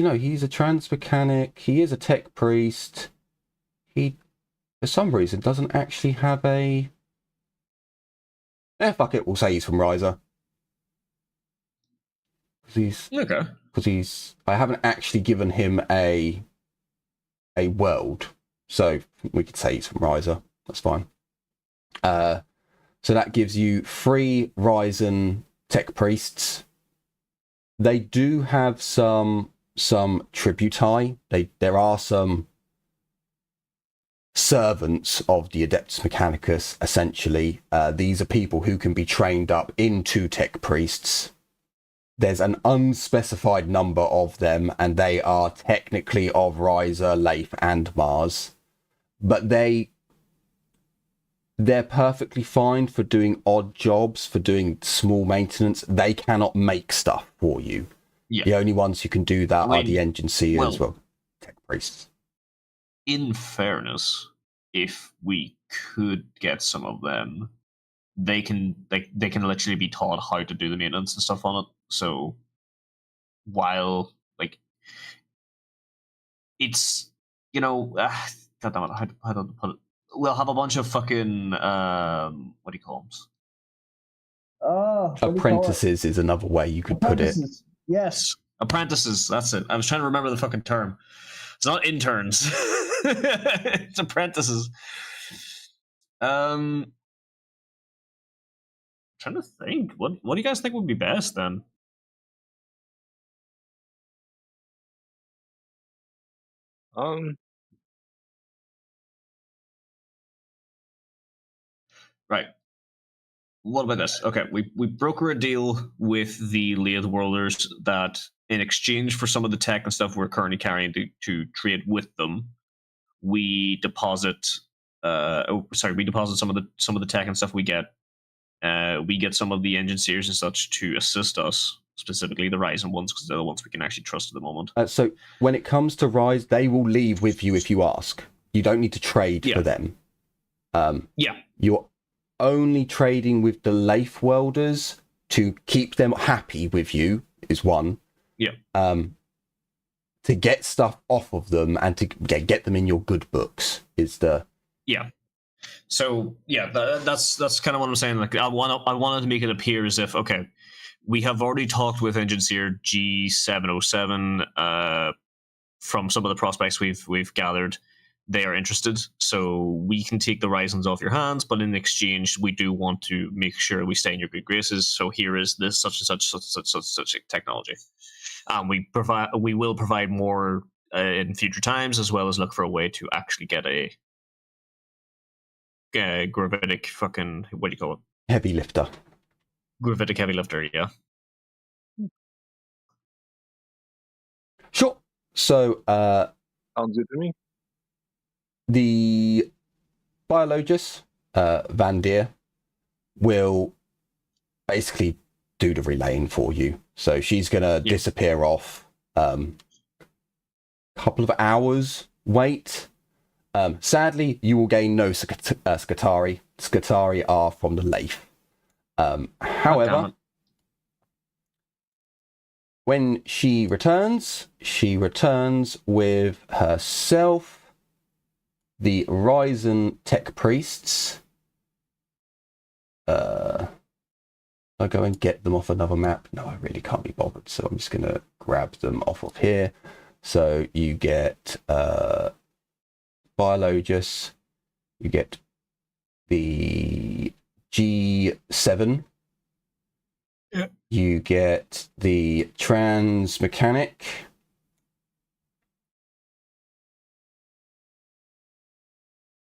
no, he's a trans mechanic. He is a tech priest. He for some reason doesn't actually have a fuck it, we'll say he's from Ryza. Because I haven't actually given him a world, so we could say he's from Ryza. That's fine. So that gives you 3 Ryzen tech priests. They do have some tributi. There are some servants of the Adeptus Mechanicus, essentially. These are people who can be trained up into tech priests. There's an unspecified number of them, and they are technically of Ryza, Leif, and Mars. But they're perfectly fine for doing odd jobs, for doing small maintenance. They cannot make stuff for you. Yeah. The only ones who can do that are the Engine Seers, tech priests. In fairness, if we could get some of them, they can literally be taught how to do the maintenance and stuff on it. So while it's God damn it, how do I put it? We'll have a bunch of fucking what do you call them? Apprentices is another way you could put it. Yes, apprentices. That's it. I was trying to remember the fucking term. It's not interns. It's apprentices. Trying to think. What do you guys think would be best then? Right. what about this? Okay, we broker a deal with the Lathe Worlders that in exchange for some of the tech and stuff we're currently carrying to trade with them, we deposit. We deposit some of the tech and stuff we get. We get some of the engine seers and such to assist us, specifically the Ryzen ones, because they're the ones we can actually trust at the moment. So when it comes to Rise, they will leave with you if you ask. You don't need to trade for them. You're only trading with the Lathe Welders to keep them happy with you is one. To get stuff off of them and to get them in your good books is the... So that's kind of what I'm saying. Like I wanted to make it appear as if, okay, we have already talked with Engine Seer G707 from some of the prospects we've gathered. They are interested, so we can take the Ryzens off your hands, but in exchange, we do want to make sure we stay in your good graces. So here is this such and such technology. We will provide more in future times, as well as look for a way to actually get a gravitic fucking, what do you call it? Heavy lifter. Gravitic heavy lifter, yeah. Sure. So, Sounds good to me. the biologist, Van Deer, will basically do the relaying for you. So she's going to disappear off. Couple of hours wait. Sadly, you will gain no Scutari. Scutari are from the Lathe. However, when she returns with herself, the Ryzen Tech Priests. I go and get them off another map. No, I really can't be bothered, so I'm just going to grab them off of here. So you get Biologus, you get the G7, you get the Trans Mechanic,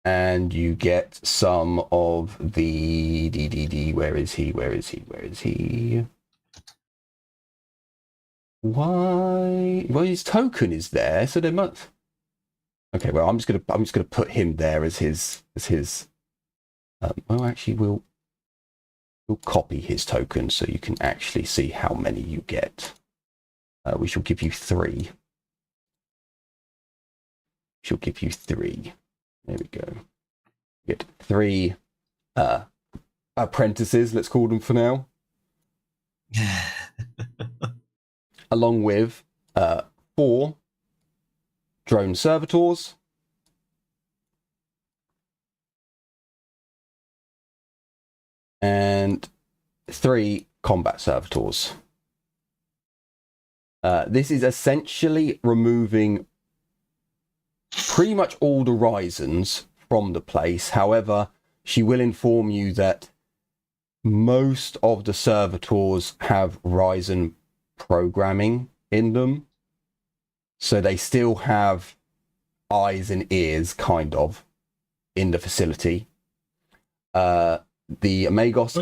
and you get some of the where is he? Why? Well, his token is there, so there must. Okay, well, I'm just gonna put him there as his. Well, actually, we'll copy his token so you can actually see how many you get. We shall give you 3. She'll give you 3. There we go. Get 3 apprentices. Let's call them for now. Along with 4 drone servitors, and 3 combat servitors. This is essentially removing pretty much all the Ryzens from the place. However, she will inform you that most of the servitors have Ryzen programming in them, so they still have eyes and ears kind of in the facility. The Magos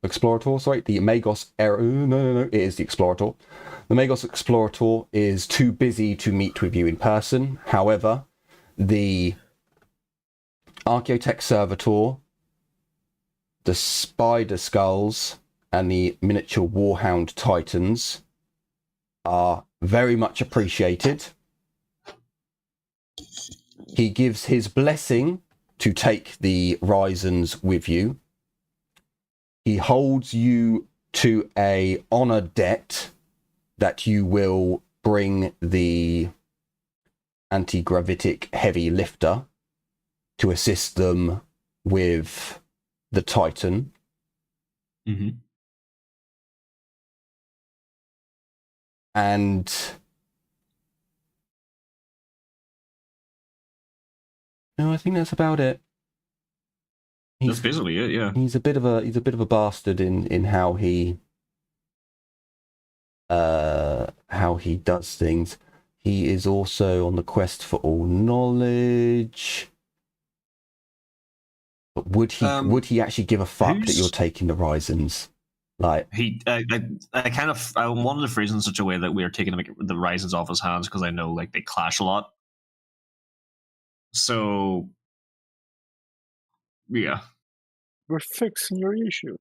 Explorator, sorry, the Magos it is the Explorator. The Magos Explorator is too busy to meet with you in person. However, the Archaeotech Servitor, the Spider Skulls, and the Miniature Warhound Titans are very much appreciated. He gives his blessing to take the Ryzens with you. He holds you to a honor debt that you will bring the anti-gravitic heavy lifter to assist them with the Titan. Mm-hmm. And no, I think that's about it. That's basically it, yeah. He's a bit of a bastard in how he does things. He is also on the quest for all knowledge. But would he actually give a fuck that you're taking the Risens? Like I wanted to phrase it in such a way that we are taking the Risens off his hands because I know like they clash a lot. So yeah, We're fixing your issue.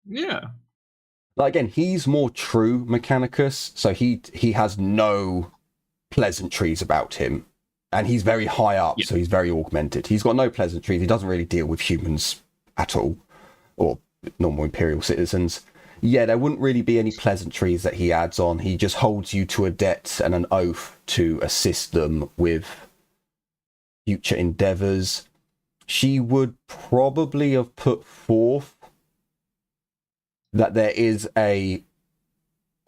yeah. Like again, he's more true Mechanicus, so he has no pleasantries about him, and he's very high up, so he's very augmented. He's got no pleasantries. He doesn't really deal with humans at all, or normal Imperial citizens. Yeah, there wouldn't really be any pleasantries that he adds on. He just holds you to a debt and an oath to assist them with future endeavors. She would probably have put forth that there is a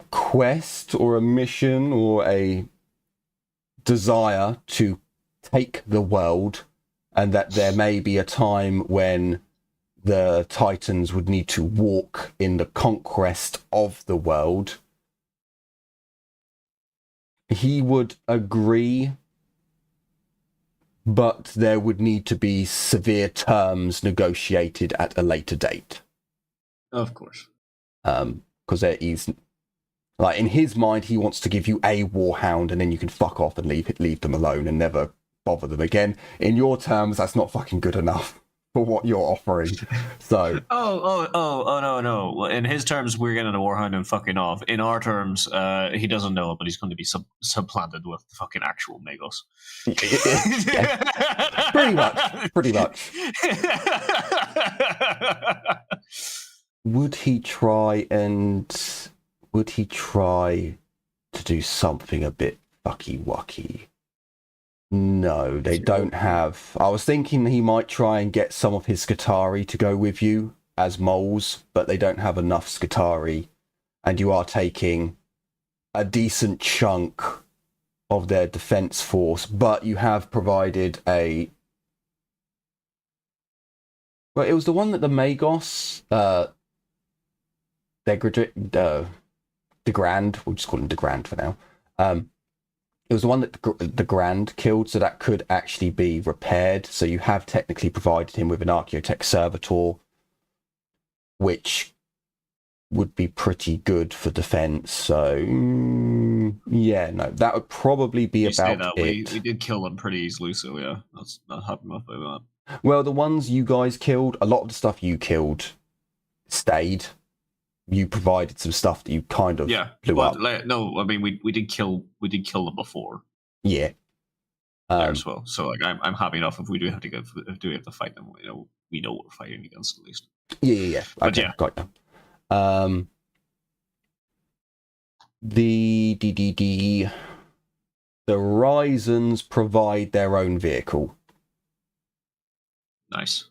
quest or a mission or a desire to take the world, and that there may be a time when the Titans would need to walk in the conquest of the world. He would agree, but there would need to be severe terms negotiated at a later date. Of course. Because there is, like, in his mind, he wants to give you a warhound and then you can fuck off and leave them alone and never bother them again. In your terms, that's not fucking good enough for what you're offering. So no. Well, in his terms, we're getting a warhound and fucking off. In our terms, he doesn't know, but he's going to be supplanted with the fucking actual Magos. Yeah. Pretty much. Would he try to do something a bit fucky-wucky? No, they don't have... I was thinking he might try and get some of his Skitarii to go with you as moles, but they don't have enough Skitarii, and you are taking a decent chunk of their defense force, but you have provided a... Well, it was the one that the Magos... Degrand, we'll just call him Degrand for now. It was the one that the Grand killed, so that could actually be repaired. So you have technically provided him with an Archaeotech Servitor, which would be pretty good for defense. So yeah, no, that would probably be about it. We did kill them pretty easily, so yeah, that's not happy enough by that. Well, the ones you guys killed, a lot of the stuff you killed stayed. You provided some stuff that you kind of blew up. No, I mean we did kill them before. Yeah. There as well. So like I'm happy enough if we do have to fight them. We know what we're fighting against at least. Yeah. But okay, got you. The Risens provide their own vehicle. Nice.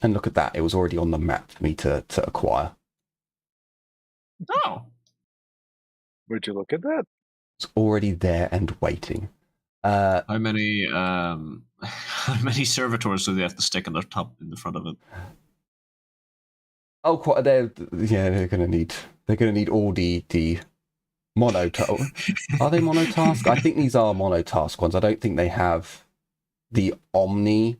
And look at that, it was already on the map for me to acquire. Oh. Would you look at that? It's already there and waiting. How many servitors do they have to stick in the front of it? Oh, quite. They're gonna need all the monotask. Are they monotask? I think these are monotask ones. I don't think they have the Omni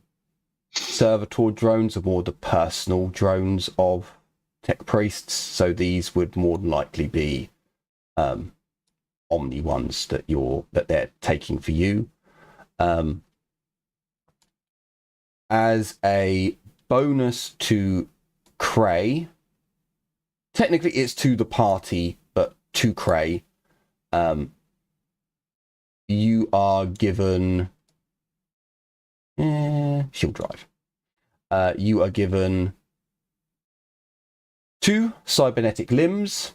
servitor drones, or more the personal drones of tech priests. So these would more than likely be Omni ones that they're taking for you. As a bonus to Cray, technically it's to the party, but to Cray, you are given shield drive. You are given 2 cybernetic limbs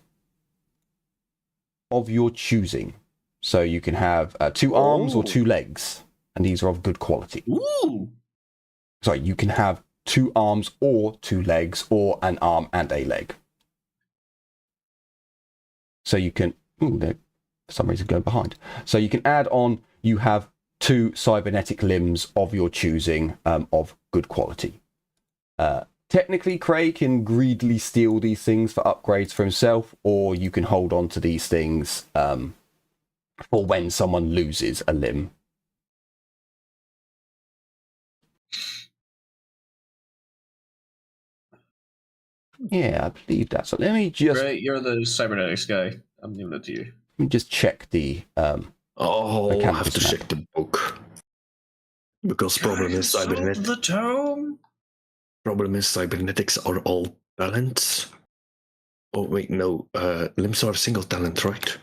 of your choosing. So you can have 2 arms or 2 legs, and these are of good quality. Ooh. Sorry, you can have 2 arms or 2 legs, or an arm and a leg. So you can... they're for some reason going behind. So you can add on, you have 2 cybernetic limbs of your choosing, of good quality. Technically, Craig can greedily steal these things for upgrades for himself, or you can hold on to these things for when someone loses a limb. Yeah, I believe that. So let me just Right, you're the cybernetics guy. I'm leaving it to you. check the Oh, I have to Mechanicus map. check the book. Because problem is The tome. cybernetics are all talents. Oh wait, no. Limbs are single talent, right?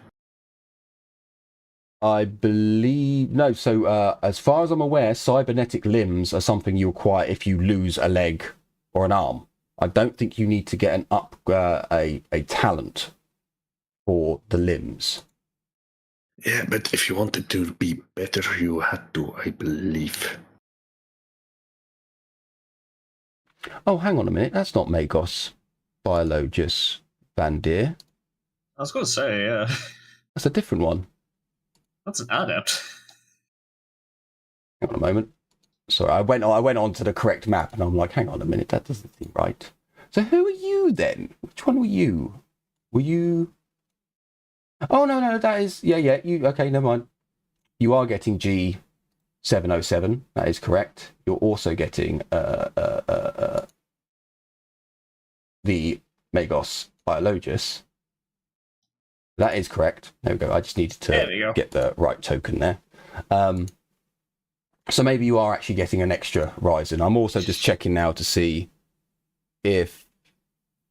I believe no. So as far as I'm aware, cybernetic limbs are something you acquire if you lose a leg or an arm. I don't think you need to get an a talent for the limbs. Yeah, but if you wanted to be better, you had to, I believe. Oh, hang on a minute. That's not Magos Biologus Van Deer. I was going to say, yeah. That's a different one. That's an adept. Hang on a moment. Sorry, I went on to the correct map, and I'm like, hang on a minute, that doesn't seem right. So who are you then? Which one were you? Were you? Oh no, that is you. Okay, never mind. You are getting G707. That is correct. You're also getting the Magos Biologus. That is correct. There we go. I just needed to get the right token there. So maybe you are actually getting an extra Ryzen. I'm also just checking now to see if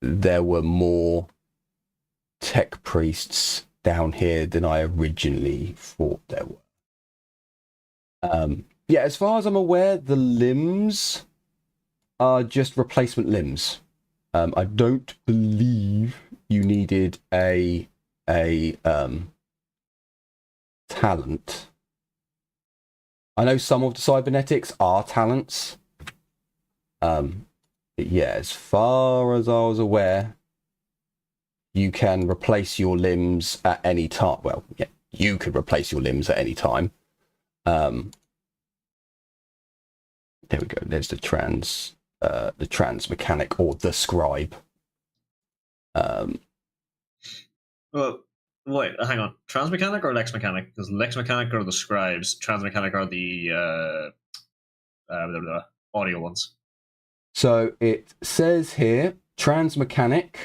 there were more tech priests down here than I originally thought there were. Yeah, as far as I'm aware, the limbs are just replacement limbs. I don't believe you needed a talent. I know some of the cybernetics are talents. But yeah, as far as I was aware, you can replace your limbs at any time. Well, yeah, you could replace your limbs at any time. There we go. There's the trans mechanic or the scribe. Well, wait, hang on. Transmechanic or Lex Mechanic? Because Lex Mechanic are the scribes, Transmechanic are the audio ones. So it says here, transmechanic,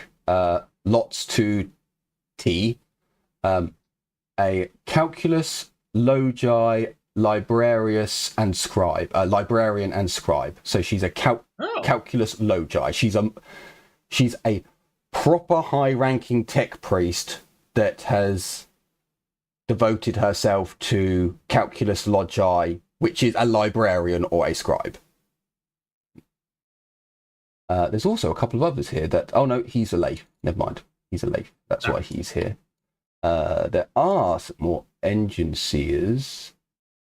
lots to T, a calculus, logi, librarius, and scribe. Librarian and scribe. So she's a calculus logi. She's a proper high-ranking tech priest that has devoted herself to calculus logi, which is a librarian or a scribe. There's also a couple of others here that... Oh, no, he's a lay. Never mind. He's a lay. That's why he's here. There are some more engine seers.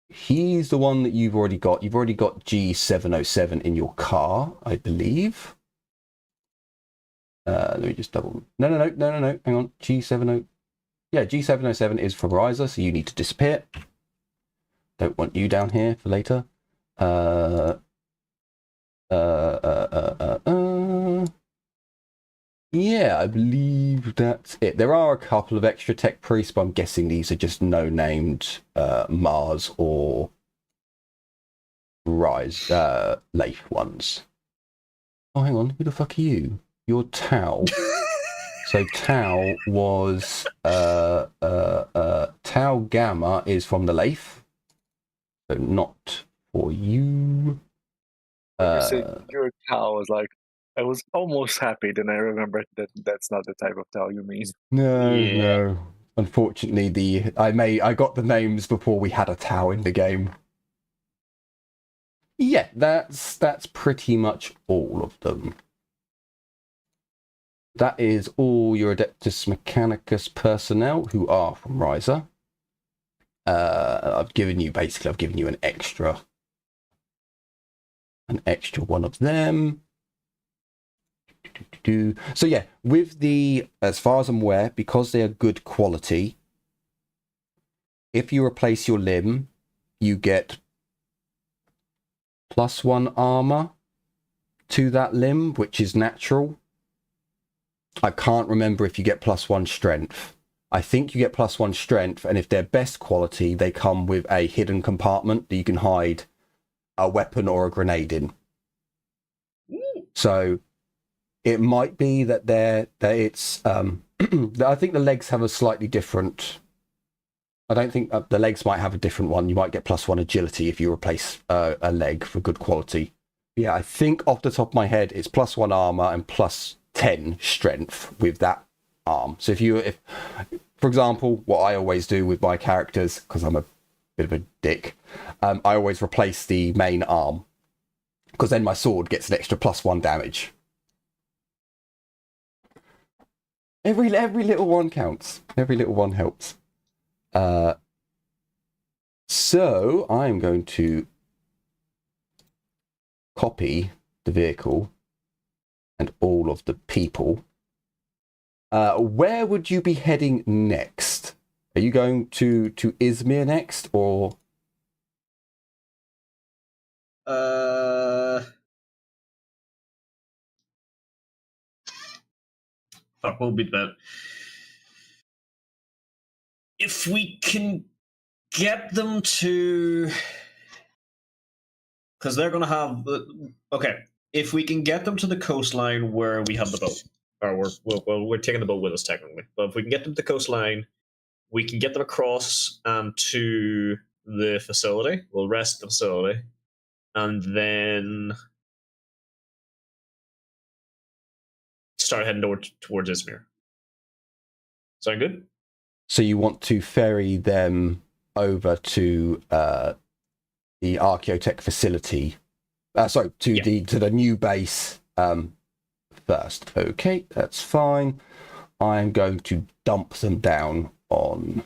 He's the one that you've already got. You've already got G707 in your car, I believe. Let me just double... No. Hang on. G70... Yeah, G707 is from Ryza, so you need to disappear. Don't want you down here for later. Yeah, I believe that's it. There are a couple of extra tech priests, but I'm guessing these are just no-named Mars or Rise Leif ones. Oh, hang on. Who the fuck are you? You're Tau. So Tau was Tau Gamma is from the Leif. So not for you. You said your Tau was like, I was almost happy, then I remembered that that's not the type of Tau you mean. No. Unfortunately, I got the names before we had a Tau in the game. Yeah, that's pretty much all of them. That is all your Adeptus Mechanicus personnel who are from Ryza. I've given you an extra one of them. So yeah, with the, as far as I'm aware, because they are good quality, if you replace your limb, you get +1 armor to that limb, which is natural. I can't remember if you get +1 strength. I think you get +1 strength, and if they're best quality, they come with a hidden compartment that you can hide a weapon or a grenade in. So it might be that it's I think the legs have a slightly different. I don't think the legs might have a different one. You might get +1 agility if you replace a leg for good quality. Yeah, I think off the top of my head, it's +1 armor and +10 strength with that arm. So if for example, what I always do with my characters, because I'm a bit of a dick, I always replace the main arm, because then my sword gets an extra +1 damage. Every little one counts. Every little one helps. So I'm going to copy the vehicle and all of the people. Where would you be heading next? Are you going to Izmir next, or? Fuck, we'll beat that. If we can get them to, because they're gonna have. Okay, if we can get them to the coastline where we have the boat, or we're taking the boat with us technically, but if we can get them to the coastline, we can get them across to the facility. We'll rest the facility, and then start heading towards Izmir. Sound good? So you want to ferry them over to the Archaeotech facility? To the new base first. Okay, that's fine. I'm going to dump them down on.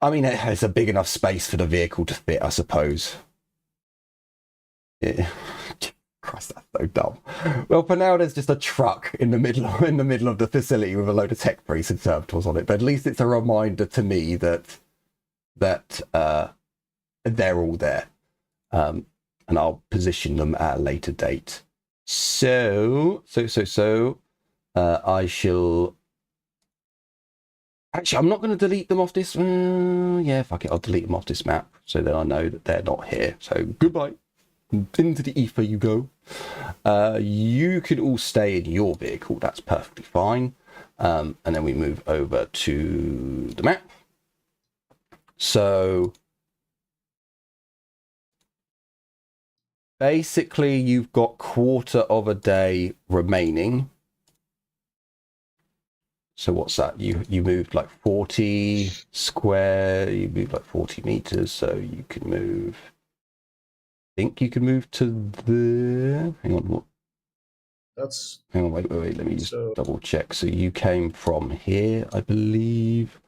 I mean, it's a big enough space for the vehicle to fit, I suppose. Yeah. Christ, that's so dumb. Well, for now, there's just a truck in the middle of the facility with a load of tech priests and servitors on it. But at least it's a reminder to me that they're all there, and I'll position them at a later date. So I shall. Actually, I'm not going to delete them off this. Yeah, fuck it. I'll delete them off this map so that I know that they're not here. So goodbye. Into the ether you go. You can all stay in your vehicle. That's perfectly fine. And then we move over to the map. So basically, you've got quarter of a day remaining. So what's that? You moved like 40 square. You moved like 40 meters. So you can move. I think you can move to the. Hang on, what? Hang on, wait. Let me just double check. So you came from here, I believe,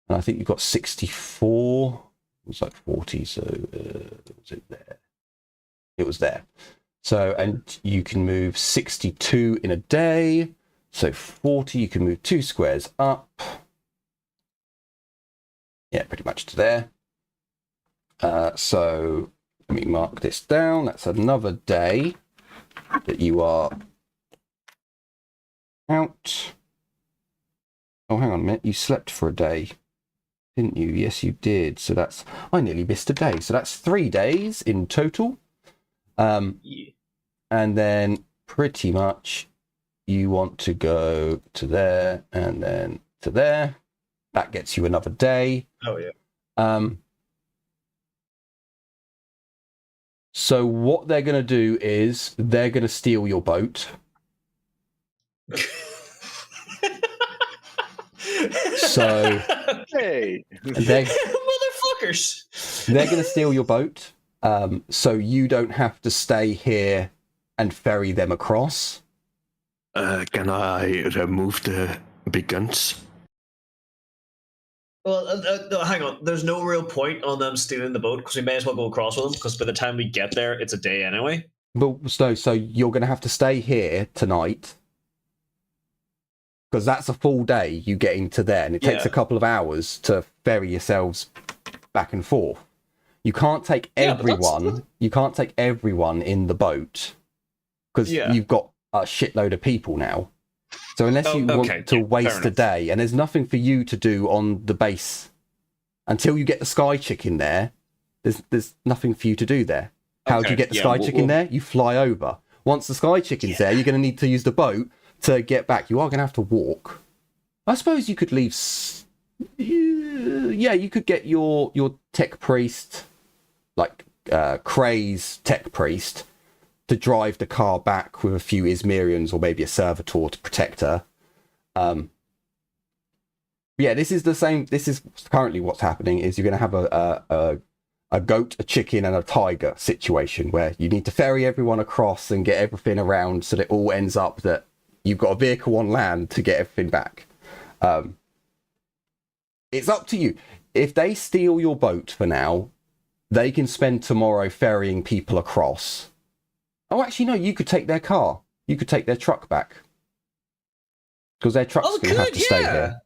and I think you got 64. It was like 40. So was it there? It was there. So and you can move 62 in a day. So 40. You can move 2 squares up. Yeah, pretty much to there. So. Let me mark this down. That's another day that you are out. Oh, hang on a minute. You slept for a day, didn't you? Yes, you did. So that's... I nearly missed a day. So that's 3 days in total. Yeah. And then pretty much you want to go to there and then to there. That gets you another day. Oh, yeah. So what they're going to do is they're going to steal your boat. So Hey, motherfuckers! They're going to steal your boat, so you don't have to stay here and ferry them across. Can I remove the big guns? Well, no, hang on. There's no real point on them stealing the boat because we may as well go across with them because by the time we get there, it's a day anyway. But so you're going to have to stay here tonight because that's a full day you get into there, and it takes a couple of hours to ferry yourselves back and forth. You can't take everyone. You can't take everyone in the boat because you've got a shitload of people now. So unless you want to waste a day, and there's nothing for you to do on the base until you get the Sky Chick in there, there's nothing for you to do there. How do you get the Sky Chick in there? You fly over. once the sky chicken's there, you're going to need to use the boat to get back. You are going to have to walk. I suppose you could leave. Yeah, you could get your tech priest, like Kray's tech priest, to drive the car back with a few Izmirians or maybe a servitor to protect her. Yeah, this is the same. This is currently what's happening. Is you're going to have a goat, a chicken, and a tiger situation where you need to ferry everyone across and get everything around so that it all ends up that you've got a vehicle on land to get everything back. It's up to you. If they steal your boat for now, they can spend tomorrow ferrying people across. Oh, actually, no, you could take their car. You could take their truck back. Because their truck's going to have to stay here.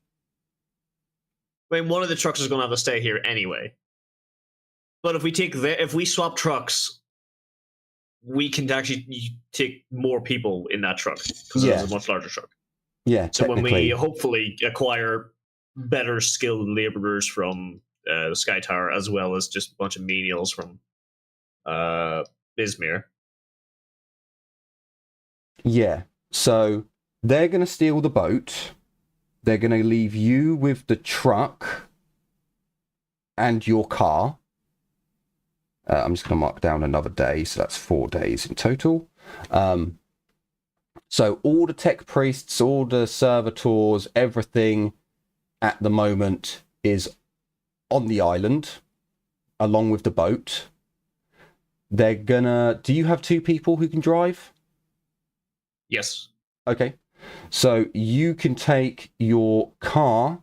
I mean, one of the trucks is going to have to stay here anyway. But if we swap trucks, we can actually take more people in that truck because it's a much larger truck. Yeah. So when we hopefully acquire better skilled laborers from the Sky Tower, as well as just a bunch of menials from Izmir. Yeah. So they're going to steal the boat. They're going to leave you with the truck and your car. I'm just going to mark down another day, so that's 4 days in total. So all the tech priests, all the servitors, everything at the moment is on the island, along with the boat. They're gonna... Do you have 2 people who can drive? Yes. Okay. So you can take your car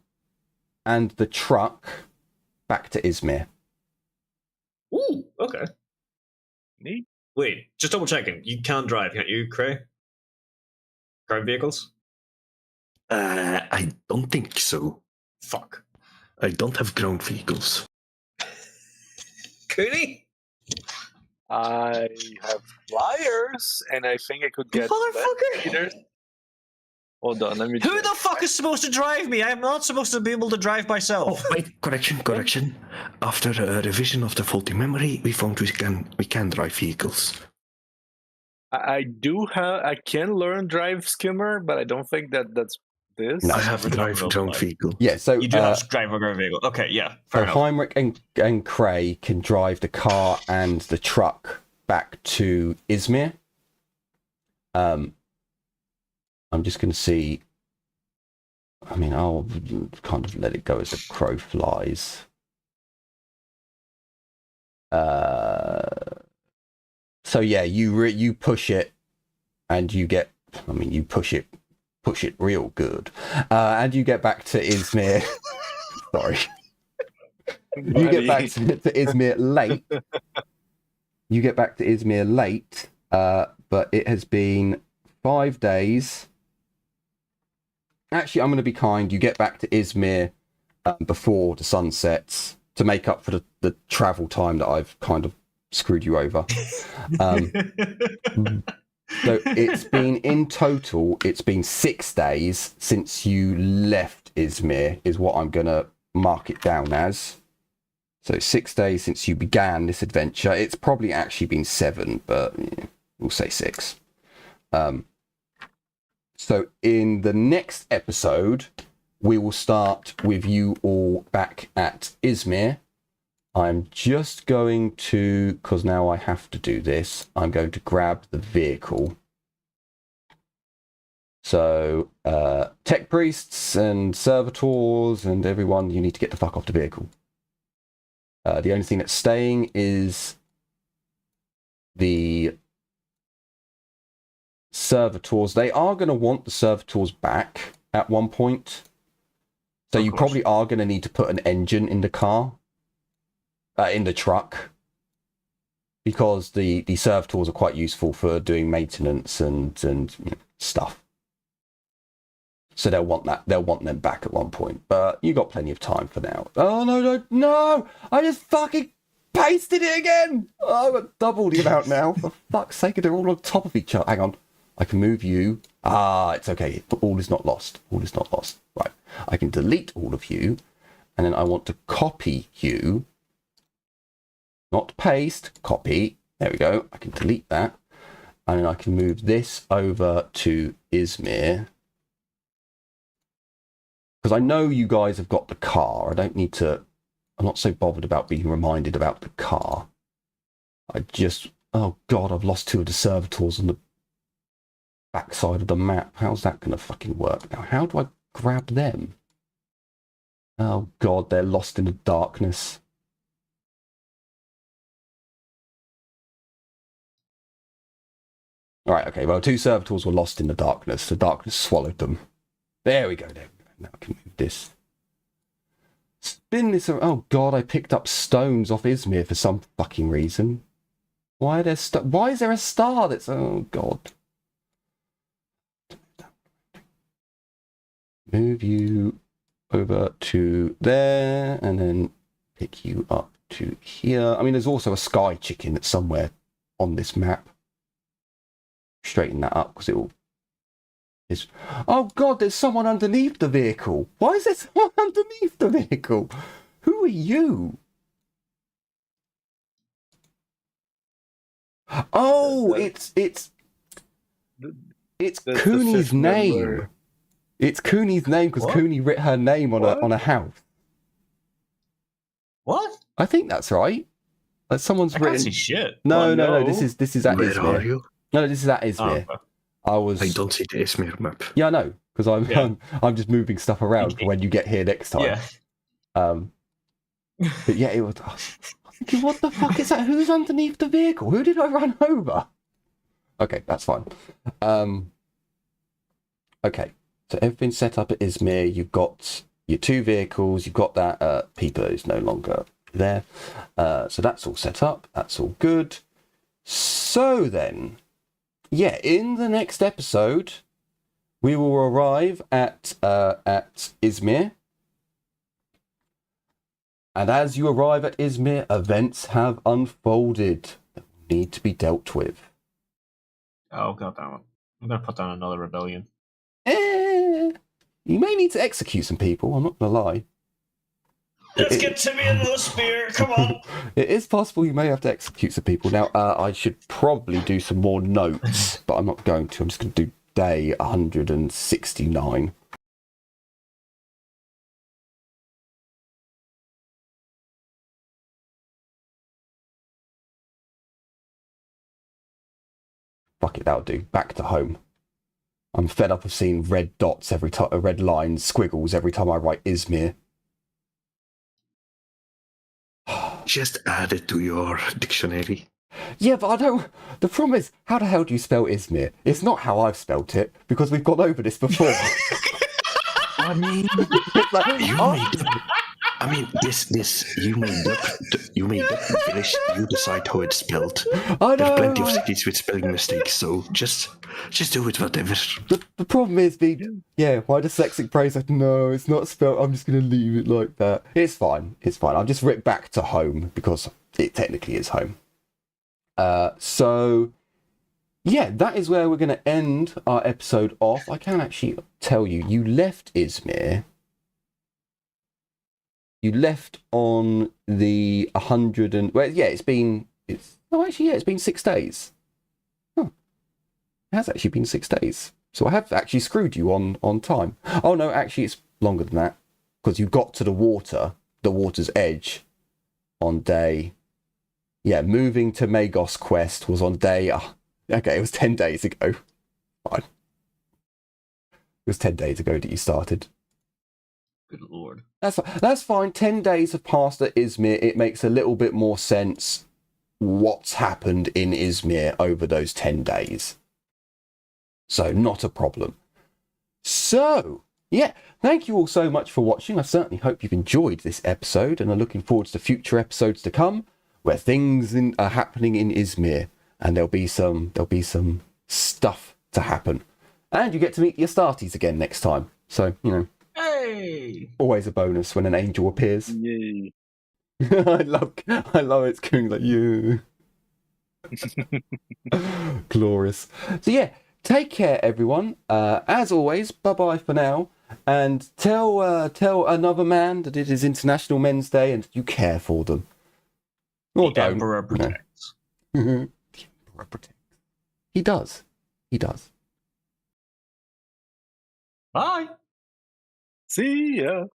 and the truck back to Izmir. Ooh, okay. Neat. Wait, just double checking. You can drive, can't you, Cray? Drive vehicles? I don't think so. Fuck. I don't have ground vehicles. Cooney? I have flyers, and I think I could get Motherfucker! Hold on, let me Who check. the fuck is supposed to drive me? I am not supposed to be able to drive myself. Oh, wait, correction. After a revision of the faulty memory, we found we can drive vehicles. I can learn drive skimmer, but I don't think that's this. No. I have to drive a ground vehicle. Yeah, so... You do have to drive a ground vehicle. Okay, yeah. So Fair enough. Heinrich and Cray can drive the car and the truck back to Izmir. I'm just going to see... I mean, I'll kind of let it go as a crow flies. So yeah, you push it and you get... I mean, you push it real good. And you get back to Izmir... Sorry. You get back to Izmir late. You get back to Izmir late, but it has been 5 days. Actually, I'm going to be kind. You get back to Izmir before the sun sets to make up for the travel time that I've kind of screwed you over. So it's been, in total, it's been 6 days since you left Izmir, is what I'm going to mark it down as. So 6 days since you began this adventure. It's probably actually been 7, but yeah, we'll say 6. So in the next episode, we will start with you all back at Izmir. I'm just going to, because now I have to do this, I'm going to grab the vehicle. So tech priests and servitors and everyone, you need to get the fuck off the vehicle. The only thing that's staying is the servitors. They are going to want the servitors back at one point. So you probably are going to need to put an engine in the car, in the truck, because the servitors are quite useful for doing maintenance and you know, stuff. So they'll want them back at one point. But you got plenty of time for now. Oh no! I just fucking pasted it again. Oh, I've double the amount now. For fuck's sake, they're all on top of each other. Hang on. I can move you. It's okay. All is not lost. All is not lost. Right. I can delete all of you. And then I want to copy you. Not paste. Copy. There we go. I can delete that. and then I can move this over to Izmir. Because I know you guys have got the car. I don't need to... I'm not so bothered about being reminded about the car. I just... Oh, God, I've lost 2 of the servitors on the backside of the map. How's that going to fucking work? Now, how do I grab them? Oh, God, they're lost in the darkness. All right, okay, well, 2 servitors were lost in the darkness. The darkness swallowed them. There we go, there we go. Now I can move this. Spin this around. Oh, God, I picked up stones off Izmir for some fucking reason. Why are there why is there a star that's... Oh, God. Move you over to there, and then pick you up to here. I mean, there's also a sky chicken that's somewhere on this map. Straighten that up, because it will... Oh, God, there's someone underneath the vehicle. Why is there someone underneath the vehicle? Who are you? Oh, it's Cooney's name. It's Cooney's name because Cooney writ her name on a house. What? I think that's right. Like someone's written. Can't see shit. No. This is at Where Izmir. are you? No, this is at Izmir. Oh, I don't see the Izmir map. Yeah, I know, because I'm just moving stuff around for when you get here next time. yeah. But yeah, it was. I was thinking, what the fuck is that? Who's underneath the vehicle? Who did I run over? Okay, that's fine. Okay, so everything's set up at Izmir. You've got your 2 vehicles. You've got that Peeper is no longer there. So that's all set up. That's all good. So then, yeah, in the next episode, we will arrive at Izmir. And as you arrive at Izmir, events have unfolded that need to be dealt with. Oh, God damn it. I'm going to put down another rebellion. You may need to execute some people, I'm not going to lie. Let's get Timmy into the spear. Come on. It is possible you may have to execute some people. Now, I should probably do some more notes, but I'm not going to. I'm just going to do day 169. Fuck it, that'll do. Back to home. I'm fed up of seeing red dots every time, red lines, squiggles every time I write Izmir. Just add it to your dictionary. Yeah, but I don't... The problem is, how the hell do you spell Izmir? It's not how I've spelt it, because we've gone over this before. I mean, It's like, you oh, made up. I mean, this you made up. You made up the village. You decide how it's spelled. I There are know. plenty of cities with spelling mistakes, so just do it whatever. The problem is, why dyslexic praise like, no, it's not spelled, I'm just going to leave it like that. It's fine. I've just written back to home, because it technically is home. So, yeah, that is where we're going to end our episode off. I can actually tell you, you left Izmir. You left on the 100 and... Well, yeah, it's been 6 days. Huh. It has actually been 6 days. So I have actually screwed you on time. Oh, no, actually, it's longer than that. Because you got to the water's edge on day... Yeah, moving to Magos Quest was on day... okay, it was 10 days ago. Fine. It was 10 days ago that you started. Good lord. That's fine. 10 days have passed at Izmir. It makes a little bit more sense what's happened in Izmir over those 10 days. So, not a problem. So, yeah, thank you all so much for watching. I certainly hope you've enjoyed this episode, and are looking forward to future episodes to come where things are happening in Izmir, and there'll be some stuff to happen. And you get to meet the Astartes again next time. So, you know. Hey! Always a bonus when an angel appears. Yay. I love it's going like you. Glorious. So yeah, take care everyone. As always, bye-bye for now. And tell another man that it is International Men's Day and you care for them. Or The don't. Emperor protects. The Emperor protects. He does. He does. Bye. See ya.